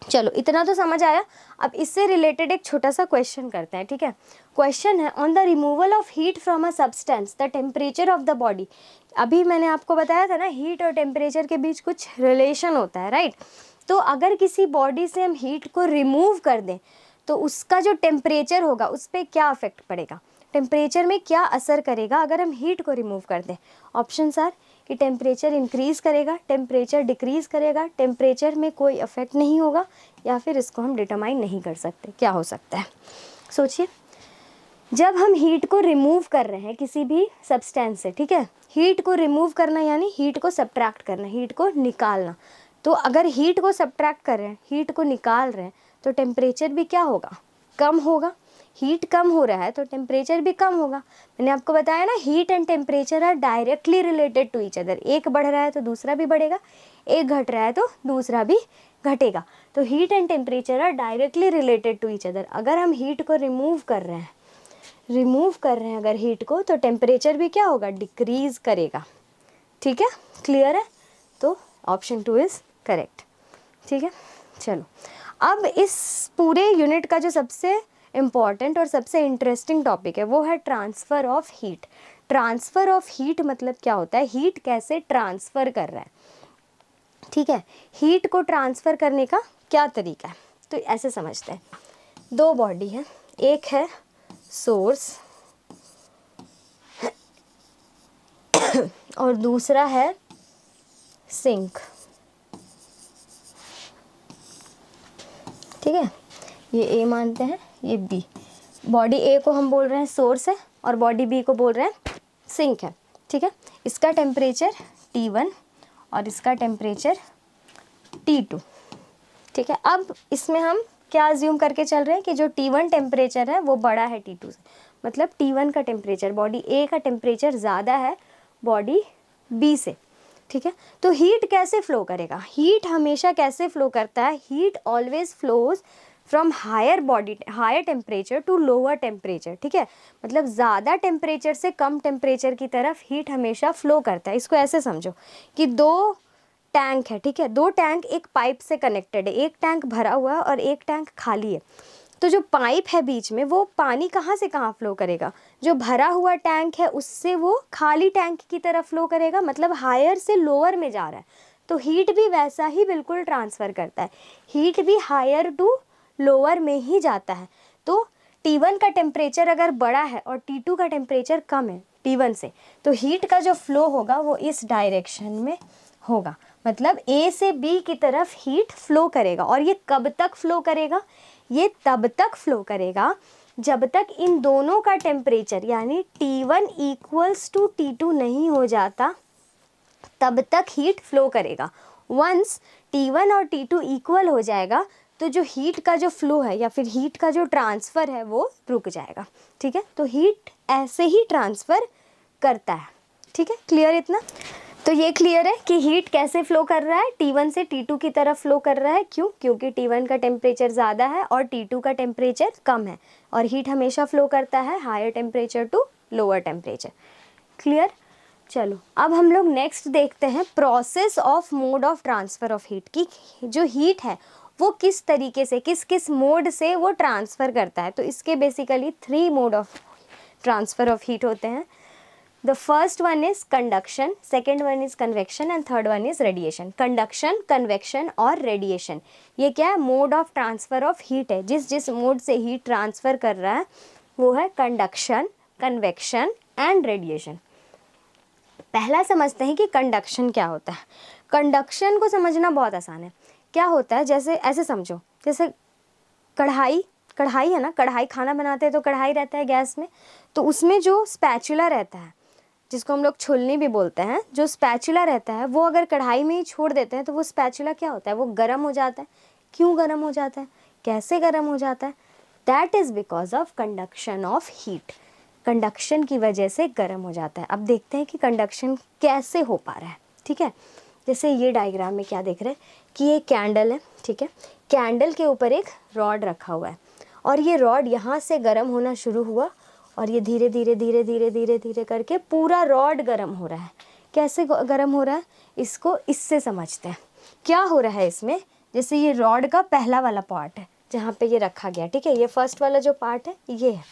चलो इतना तो समझ आया। अब इससे रिलेटेड एक छोटा सा क्वेश्चन करते हैं। ठीक है, क्वेश्चन है on the removal of heat from a substance the temperature of the body. अभी मैंने आपको बताया था ना, हीट और टेम्परेचर के बीच कुछ रिलेशन होता है, राइट। तो अगर किसी बॉडी से हम हीट को रिमूव कर दें तो उसका जो टेम्परेचर होगा उस पर क्या अफेक्ट पड़ेगा, टेम्परेचर में क्या असर करेगा अगर हम हीट को रिमूव कर दें। ऑप्शंस आर कि टेम्परेचर इंक्रीज़ करेगा, टेम्परेचर डिक्रीज़ करेगा, टेम्परेचर में कोई इफेक्ट नहीं होगा, या फिर इसको हम डिटरमाइन नहीं कर सकते। क्या हो सकता है, सोचिए। जब हम हीट को रिमूव कर रहे हैं किसी भी सब्सटेंस से, ठीक है, हीट को रिमूव करना यानी हीट को सब्ट्रैक्ट करना, हीट को निकालना। तो अगर हीट को सब्ट्रैक्ट कर रहे हैं, हीट को निकाल रहे हैं, तो टेम्परेचर भी क्या होगा, कम होगा। हीट कम हो रहा है तो टेम्परेचर भी कम होगा। मैंने आपको बताया ना, heat and temperature are directly related to each other. एक बढ़ रहा है तो दूसरा भी बढ़ेगा, एक घट रहा है तो दूसरा भी घटेगा। तो heat and temperature are directly related to each other. अगर हम हीट को रिमूव कर रहे हैं अगर हीट को, तो टेम्परेचर भी क्या होगा, डिक्रीज करेगा। ठीक है, क्लियर है। तो ऑप्शन 2 इज़ करेक्ट। ठीक है, चलो अब इस पूरे यूनिट का जो सबसे इम्पॉर्टेंट और सबसे इंटरेस्टिंग टॉपिक है वो है transfer of heat. Transfer of heat मतलब क्या होता है, हीट कैसे ट्रांसफ़र कर रहा है। ठीक है, हीट को ट्रांसफ़र करने का क्या तरीका है, तो ऐसे समझते हैं। दो बॉडी है, एक है सोर्स और दूसरा है सिंक। ठीक है, ये ए मानते हैं, ये बी। बॉडी ए को हम बोल रहे हैं सोर्स है और बॉडी बी को बोल रहे हैं सिंक है। ठीक है, इसका टेम्परेचर T1 और इसका टेम्परेचर T2। ठीक है, अब इसमें हम क्या अज्यूम करके चल रहे हैं कि जो T1 टेम्परेचर है वो बड़ा है T2 से, मतलब T1 का टेम्परेचर, बॉडी ए का टेम्परेचर ज़्यादा है बॉडी बी से। ठीक है, तो हीट कैसे फ्लो करेगा, हीट हमेशा कैसे फ्लो करता है, heat always flows from higher temperature to lower temperature. ठीक है, मतलब ज़्यादा टेम्परेचर से कम टेम्परेचर की तरफ हीट हमेशा फ्लो करता है। इसको ऐसे समझो कि दो टैंक है, ठीक है, दो टैंक एक पाइप से कनेक्टेड है, एक टैंक भरा हुआ है और एक टैंक खाली है। तो जो पाइप है बीच में वो पानी कहाँ से कहाँ फ्लो करेगा, जो भरा हुआ टैंक है उससे वो खाली टैंक की तरफ फ्लो करेगा, मतलब हायर से लोअर में जा रहा है। तो हीट भी वैसा ही बिल्कुल ट्रांसफ़र करता है, हीट भी हायर टू लोअर में ही जाता है। तो T1 का टेम्परेचर अगर बड़ा है और T2 का टेम्परेचर कम है T1 से, तो हीट का जो फ्लो होगा वो इस डायरेक्शन में होगा, मतलब A से B की तरफ हीट फ्लो करेगा। और ये कब तक फ्लो करेगा? ये तब तक फ्लो करेगा जब तक इन दोनों का टेम्परेचर यानी T1 इक्वल्स टू T2 नहीं हो जाता, तब तक हीट फ्लो करेगा। वंस T1 और T2 इक्वल हो जाएगा तो जो हीट का जो फ्लो है या फिर हीट का जो ट्रांसफ़र है वो रुक जाएगा। ठीक है, तो हीट ऐसे ही ट्रांसफ़र करता है। ठीक है, क्लियर इतना? तो ये क्लियर है कि हीट कैसे फ्लो कर रहा है, T1 से T2 की तरफ फ्लो कर रहा है। क्यों? क्योंकि T1 का टेम्परेचर ज़्यादा है और T2 का टेम्परेचर कम है, और हीट हमेशा फ्लो करता है higher temperature to lower temperature. Clear? चलो अब हम लोग नेक्स्ट देखते हैं process of mode of transfer of heat, की जो हीट है वो किस तरीके से, किस किस मोड से वो ट्रांसफ़र करता है। तो इसके basically 3 mode of transfer of heat होते हैं। The first one is conduction, second one is convection and third one is radiation. Conduction, convection और रेडिएशन, ये क्या है? Mode of transfer of heat है। जिस जिस मोड से हीट ट्रांसफ़र कर रहा है वो है कंडक्शन, कन्वेक्शन एंड रेडिएशन। पहला समझते हैं कि कंडक्शन क्या होता है। कंडक्शन को समझना बहुत आसान है। क्या होता है, जैसे ऐसे समझो, जैसे कढ़ाई है ना, कढ़ाई खाना बनाते हैं तो कढ़ाई रहता है गैस में, तो उसमें जो स्पैचुला रहता है, जिसको हम लोग छुलनी भी बोलते हैं, जो स्पैचुला रहता है वो अगर कढ़ाई में ही छोड़ देते हैं तो वो स्पैचुला क्या होता है? वो गर्म हो जाता है। क्यों गर्म हो जाता है? कैसे गर्म हो जाता है? That is because of conduction of heat. Conduction की वजह से गर्म हो जाता है। अब देखते हैं कि कंडक्शन कैसे हो पा रहा है। ठीक है, जैसे ये डायग्राम में क्या देख रहे हैं कि ये कैंडल है। ठीक है, कैंडल के ऊपर एक रॉड रखा हुआ है और ये रॉड यहाँ से गर्म होना शुरू हुआ और ये धीरे धीरे धीरे धीरे धीरे धीरे करके पूरा रॉड गर्म हो रहा है। कैसे गर्म हो रहा है, इसको इससे समझते हैं। क्या हो रहा है इसमें, जैसे ये रॉड का पहला वाला पार्ट है जहाँ पे ये रखा गया। ठीक है, ये फर्स्ट वाला जो पार्ट है ये है।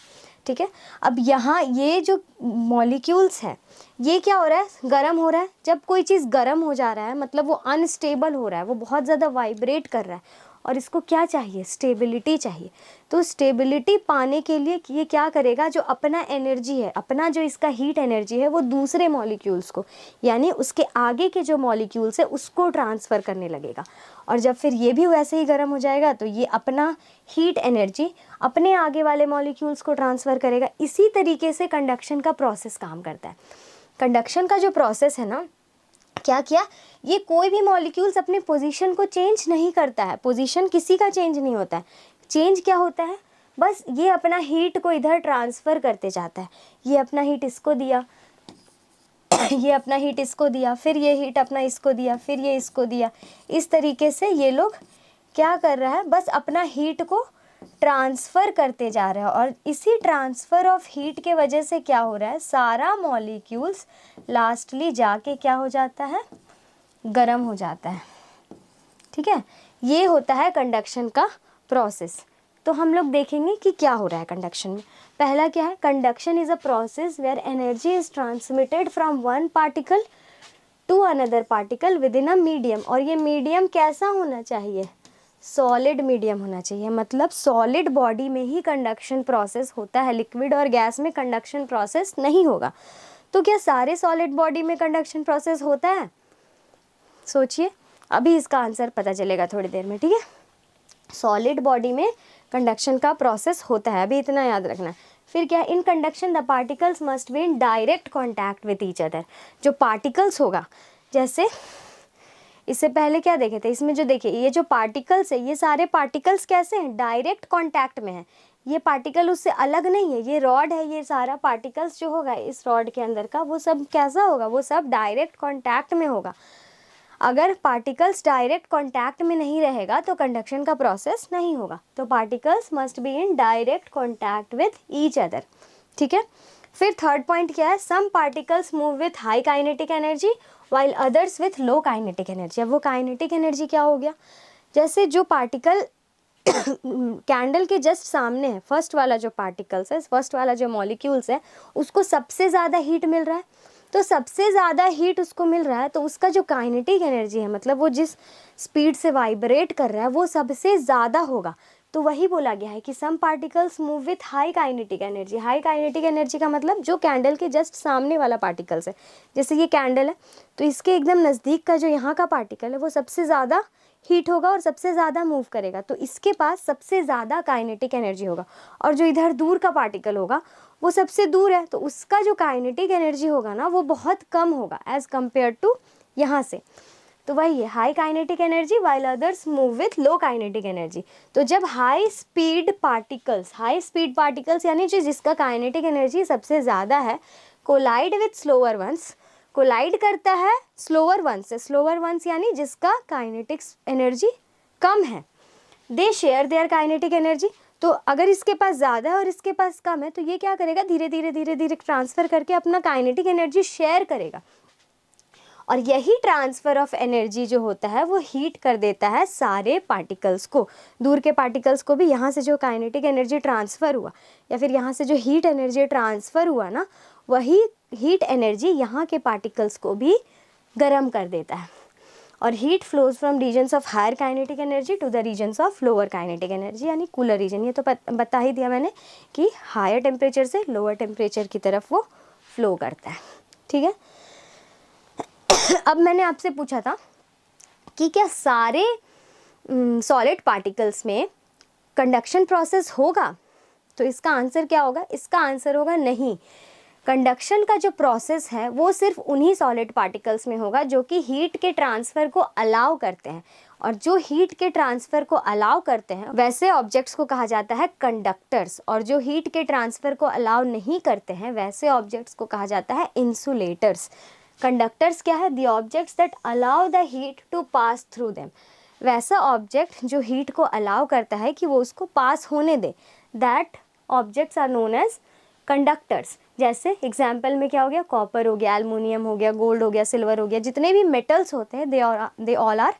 ठीक है, अब यहाँ ये जो मॉलिक्यूल्स है ये क्या हो रहा है? गर्म हो रहा है। जब कोई चीज़ गर्म हो जा रहा है मतलब वो अनस्टेबल हो रहा है, वो बहुत ज़्यादा वाइब्रेट कर रहा है और इसको क्या चाहिए? स्टेबिलिटी चाहिए। तो स्टेबिलिटी पाने के लिए ये क्या करेगा? जो अपना एनर्जी है, अपना जो इसका हीट एनर्जी है वो दूसरे मॉलिक्यूल्स को, यानी उसके आगे के जो मॉलिक्यूल्स है उसको ट्रांसफ़र करने लगेगा। और जब फिर ये भी वैसे ही गर्म हो जाएगा तो ये अपना हीट एनर्जी अपने आगे वाले मॉलिक्यूल्स को ट्रांसफ़र करेगा। इसी तरीके से कंडक्शन का प्रोसेस काम करता है। कंडक्शन का जो प्रोसेस है ना, क्या किया, ये कोई भी मॉलिक्यूल्स अपने पोजीशन को चेंज नहीं करता है। पोजीशन किसी का चेंज नहीं होता है। चेंज क्या होता है? बस ये अपना हीट को इधर ट्रांसफ़र करते जाता है। ये अपना हीट इसको दिया, ये अपना हीट इसको दिया, फिर ये हीट अपना इसको दिया, फिर ये इसको दिया। इस तरीके से ये लोग क्या कर रहा है? बस अपना हीट को ट्रांसफ़र करते जा रहे हैं और इसी ट्रांसफ़र ऑफ हीट के वजह से क्या हो रहा है? सारा मॉलिक्यूल्स लास्टली जाके क्या हो जाता है? गर्म हो जाता है। ठीक है, ये होता है कंडक्शन का प्रोसेस। तो हम लोग देखेंगे कि क्या हो रहा है कंडक्शन में। पहला क्या है? Conduction is a process where energy is transmitted from one particle to another particle within a medium. और ये मीडियम कैसा होना चाहिए? सॉलिड मीडियम होना चाहिए। मतलब सॉलिड बॉडी में ही कंडक्शन प्रोसेस होता है, लिक्विड और गैस में कंडक्शन प्रोसेस नहीं होगा। तो क्या सारे सॉलिड बॉडी में कंडक्शन प्रोसेस होता है? सोचिए, अभी इसका आंसर पता चलेगा थोड़ी देर में। ठीक है, सॉलिड बॉडी में कंडक्शन का प्रोसेस होता है, अभी इतना याद रखना। फिर क्या? In conduction the particles must be in direct contact with each other. जो पार्टिकल्स होगा, जैसे इससे पहले क्या देखे थे, इसमें जो देखिए ये जो पार्टिकल्स है, ये सारे पार्टिकल्स कैसे हैं? डायरेक्ट कांटेक्ट में है। ये पार्टिकल उससे अलग नहीं है, ये रॉड है, ये सारा पार्टिकल्स जो होगा इस रॉड के अंदर का वो सब कैसा होगा? वो सब डायरेक्ट कांटेक्ट में होगा। अगर पार्टिकल्स डायरेक्ट कांटेक्ट में नहीं रहेगा तो कंडक्शन का प्रोसेस नहीं होगा। तो particles must be in direct contact with each other. ठीक है, फिर थर्ड पॉइंट क्या है? Some particles move with high kinetic energy while others with low kinetic energy. अब वो काइनेटिक एनर्जी क्या हो गया? जैसे जो पार्टिकल कैंडल के जस्ट सामने है, फर्स्ट वाला जो पार्टिकल्स है, फर्स्ट वाला जो मॉलिक्यूल्स है, उसको सबसे ज़्यादा हीट मिल रहा है। तो सबसे ज़्यादा हीट उसको मिल रहा है तो उसका जो काइनेटिक एनर्जी है, मतलब वो जिस स्पीड से वाइब्रेट कर रहा है वो सबसे ज़्यादा होगा। तो वही बोला गया है कि some particles move with high kinetic energy. High kinetic energy का मतलब जो कैंडल के जस्ट सामने वाला पार्टिकल्स है, जैसे ये कैंडल है तो इसके एकदम नज़दीक का जो यहाँ का पार्टिकल है वो सबसे ज़्यादा हीट होगा और सबसे ज़्यादा मूव करेगा, तो इसके पास सबसे ज़्यादा काइनेटिक एनर्जी होगा। और जो इधर दूर का पार्टिकल होगा वो सबसे दूर है, तो उसका जो काइनेटिक एनर्जी होगा ना वो बहुत कम होगा एज़ कम्पेयर टू यहाँ से। तो वही है high kinetic energy while others move with low kinetic energy. तो जब हाई स्पीड पार्टिकल्स यानी जो जिसका काइनेटिक एनर्जी सबसे ज़्यादा है, collide with slower ones, collide करता है स्लोअर वंस से, स्लोअर वंस यानी जिसका काइनेटिक एनर्जी कम है, they share their kinetic energy. तो अगर इसके पास ज़्यादा है और इसके पास कम है तो ये क्या करेगा, धीरे धीरे ट्रांसफ़र करके अपना काइनेटिक एनर्जी शेयर करेगा। और यही ट्रांसफ़र ऑफ एनर्जी जो होता है वो हीट कर देता है सारे पार्टिकल्स को, दूर के पार्टिकल्स को भी। यहाँ से जो काइनेटिक एनर्जी ट्रांसफ़र हुआ या फिर यहाँ से जो हीट एनर्जी ट्रांसफ़र हुआ ना, वही हीट एनर्जी यहाँ के पार्टिकल्स को भी गर्म कर देता है। और heat flows from regions of higher kinetic energy to the regions of lower kinetic energy यानी कूलर रीजन। ये तो बता ही दिया मैंने कि हायर टेम्परेचर से लोअर टेम्परेचर की तरफ वो फ्लो करता है। ठीक है, अब मैंने आपसे पूछा था कि क्या सारे सॉलिड पार्टिकल्स में कंडक्शन प्रोसेस होगा, तो इसका आंसर क्या होगा, इसका आंसर होगा नहीं। कंडक्शन का जो प्रोसेस है वो सिर्फ उन्हीं सॉलिड पार्टिकल्स में होगा जो कि हीट के ट्रांसफ़र को अलाउ करते हैं, और जो हीट के ट्रांसफ़र को अलाउ करते हैं वैसे ऑब्जेक्ट्स को कहा जाता है कंडक्टर्स, और जो हीट के ट्रांसफ़र को अलाउ नहीं करते हैं वैसे ऑब्जेक्ट्स को कहा जाता है इंसुलेटर्स। कंडक्टर्स क्या है, the objects that allow the heat to pass through them, वैसा ऑब्जेक्ट जो हीट को अलाउ करता है कि वो उसको पास होने दे, that objects are known as conductors. जैसे एग्जाम्पल में क्या हो गया, कॉपर हो गया, एल्युमिनियम हो गया, गोल्ड हो गया, सिल्वर हो गया, जितने भी मेटल्स होते हैं दे ऑल आर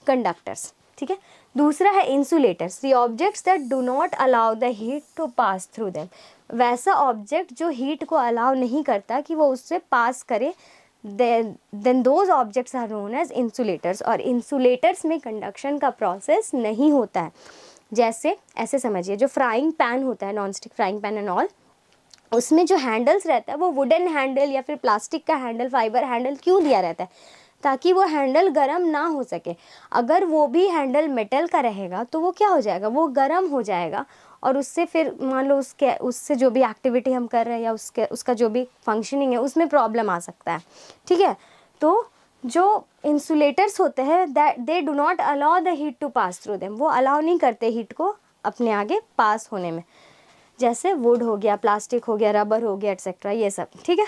कंडक्टर्स। ठीक है, दूसरा है insulators, the objects that do not allow the heat to pass through them, वैसा ऑब्जेक्ट जो हीट को अलाउ नहीं करता कि वो उससे पास करे, then those objects are known as insulators। और इंसुलेटर्स में कंडक्शन का प्रोसेस नहीं होता है। जैसे ऐसे समझिए, जो फ्राइंग पैन होता है, non stick frying pan and all, उसमें जो हैंडल्स रहता है वो वुडन हैंडल या फिर प्लास्टिक का हैंडल, फाइबर हैंडल क्यों दिया रहता है, ताकि वो हैंडल गर्म ना हो सके। अगर वो भी हैंडल मेटल का रहेगा तो वो क्या हो जाएगा, वो गर्म हो जाएगा, और उससे फिर मान लो उससे जो भी एक्टिविटी हम कर रहे हैं या उसका जो भी फंक्शनिंग है उसमें प्रॉब्लम आ सकता है। ठीक है, तो जो इंसुलेटर्स होते हैं they do not allow the heat to pass through them, वो अलाउ नहीं करते हीट को अपने आगे पास होने में। जैसे वुड हो गया, प्लास्टिक हो गया, रबर हो गया, एट्सेट्रा, ये सब। ठीक है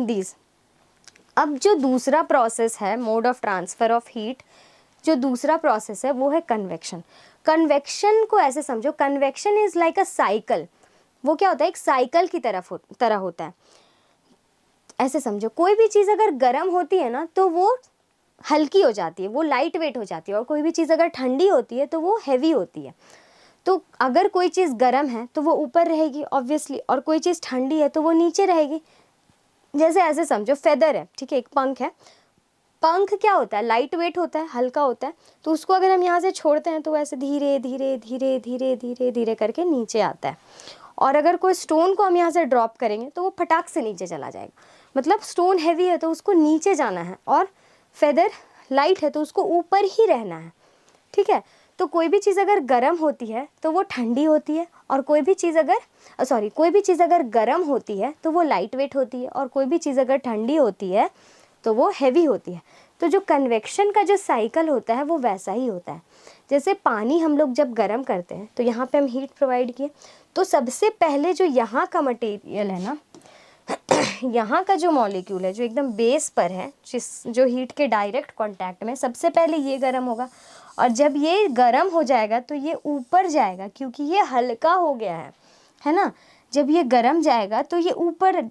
दीज। अब जो दूसरा प्रोसेस है, mode of transfer of heat, जो दूसरा प्रोसेस है वो है कन्वेक्शन। कन्वेक्शन को ऐसे समझो, convection is like a cycle. वो क्या होता है, एक साइकिल की तरह होता है। ऐसे समझो, कोई भी चीज़ अगर गर्म होती है ना तो वो हल्की हो जाती है, वो लाइट वेट हो जाती है, और कोई भी चीज़ अगर ठंडी होती है तो वो हैवी होती है। तो अगर कोई चीज़ गर्म है तो वो ऊपर रहेगी ऑब्वियसली, और कोई चीज़ ठंडी है तो वो नीचे रहेगी। जैसे ऐसे समझो, फेदर है, ठीक है, एक पंख है, पंख क्या होता है, लाइट वेट होता है, हल्का होता है, तो उसको अगर हम यहाँ से छोड़ते हैं तो वैसे धीरे धीरे धीरे धीरे धीरे धीरे करके नीचे आता है। और अगर कोई स्टोन को हम यहाँ से ड्रॉप करेंगे तो वो फटाक से नीचे चला जाएगा। मतलब स्टोन हैवी है तो उसको नीचे जाना है, और फेदर लाइट है तो उसको ऊपर ही रहना है। ठीक है, तो कोई भी चीज़ अगर गर्म होती है तो वो ठंडी होती है, और कोई भी चीज़ अगर गर्म होती है तो वो लाइट वेट होती है, और कोई भी चीज़ अगर ठंडी होती है तो वो हैवी होती है। तो जो कन्वेक्शन का जो साइकिल होता है वो वैसा ही होता है। जैसे पानी हम लोग जब गर्म करते हैं तो यहाँ पे हम हीट प्रोवाइड किए, तो सबसे पहले जो यहाँ का मटेरियल है ना, यहाँ का जो मॉलिक्यूल है जो एकदम बेस पर है, जो हीट के डायरेक्ट कांटेक्ट में, सबसे पहले ये गर्म होगा, और जब ये गर्म हो जाएगा तो ये ऊपर जाएगा क्योंकि ये हल्का हो गया है ना। जब ये गर्म जाएगा तो ये ऊपर,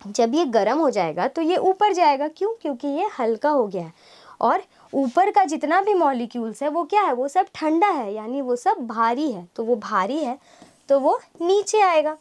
जब ये गर्म हो जाएगा तो ये ऊपर जाएगा, क्यों, क्योंकि ये हल्का हो गया है। और ऊपर का जितना भी मॉलिक्यूल्स है वो क्या है, वो सब ठंडा है, यानी वो सब भारी है, तो वो भारी है तो वो नीचे आएगा।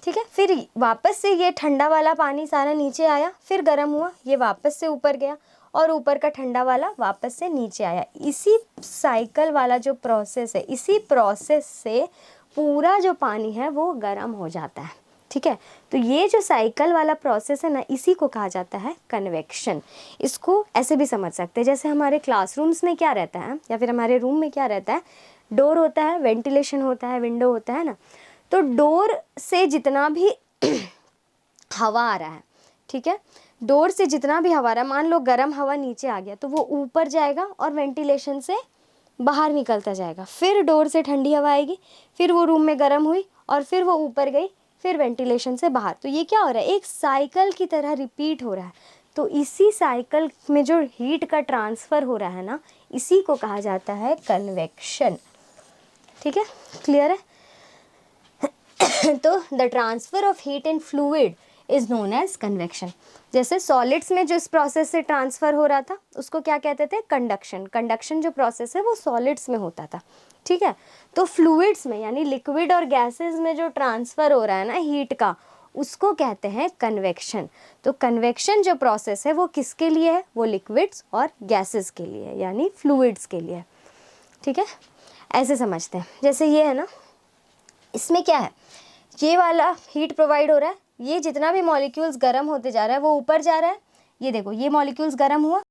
ठीक है, फिर वापस से ये ठंडा वाला पानी सारा नीचे आया, फिर गर्म हुआ, ये वापस से ऊपर गया, और ऊपर का ठंडा वाला वापस से नीचे आया। इसी साइकिल वाला जो प्रोसेस है, इसी प्रोसेस से पूरा जो पानी है वो गर्म हो जाता है। ठीक है, तो ये जो साइकिल वाला प्रोसेस है ना, इसी को कहा जाता है कन्वेक्शन। इसको ऐसे भी समझ सकते हैं, जैसे हमारे क्लासरूम्स में क्या रहता है या फिर हमारे रूम में क्या रहता है, डोर होता है, वेंटिलेशन होता है, विंडो होता है ना। तो डोर से जितना भी हवा आ रहा है, ठीक है, डोर से जितना भी हवा आ रहा है, मान लो गर्म हवा नीचे आ गया तो वो ऊपर जाएगा और वेंटिलेशन से बाहर निकलता जाएगा। फिर डोर से ठंडी हवा आएगी, फिर वो रूम में गर्म हुई और फिर वो ऊपर गई, फिर वेंटिलेशन से बाहर। तो ये क्या हो रहा है, एक साइकिल की तरह रिपीट हो रहा है। तो इसी साइकिल में जो हीट का ट्रांसफ़र हो रहा है ना, इसी को कहा जाता है कन्वेक्शन। ठीक है, क्लियर है? तो the transfer of heat in fluid is known as convection. जैसे सॉलिड्स में जो इस प्रोसेस से ट्रांसफ़र हो रहा था उसको क्या कहते थे, कंडक्शन। कंडक्शन जो प्रोसेस है वो सॉलिड्स में होता था। ठीक है, तो फ्लूइड्स में यानी लिक्विड और गैसेस में जो ट्रांसफ़र हो रहा है ना हीट का, उसको कहते हैं कन्वेक्शन। तो कन्वेक्शन जो प्रोसेस है वो किसके लिए है, वो लिक्विड्स और गैसेस के लिए है, यानी फ्लूइड्स के लिए है। ठीक है, ऐसे समझते हैं। जैसे ये है ना, इसमें क्या है, ये वाला हीट प्रोवाइड हो रहा है, ये जितना भी मॉलिक्यूल्स गर्म होते जा रहा है वो ऊपर जा रहा है। ये देखो, ये मॉलिक्यूल्स गर्म हुआ,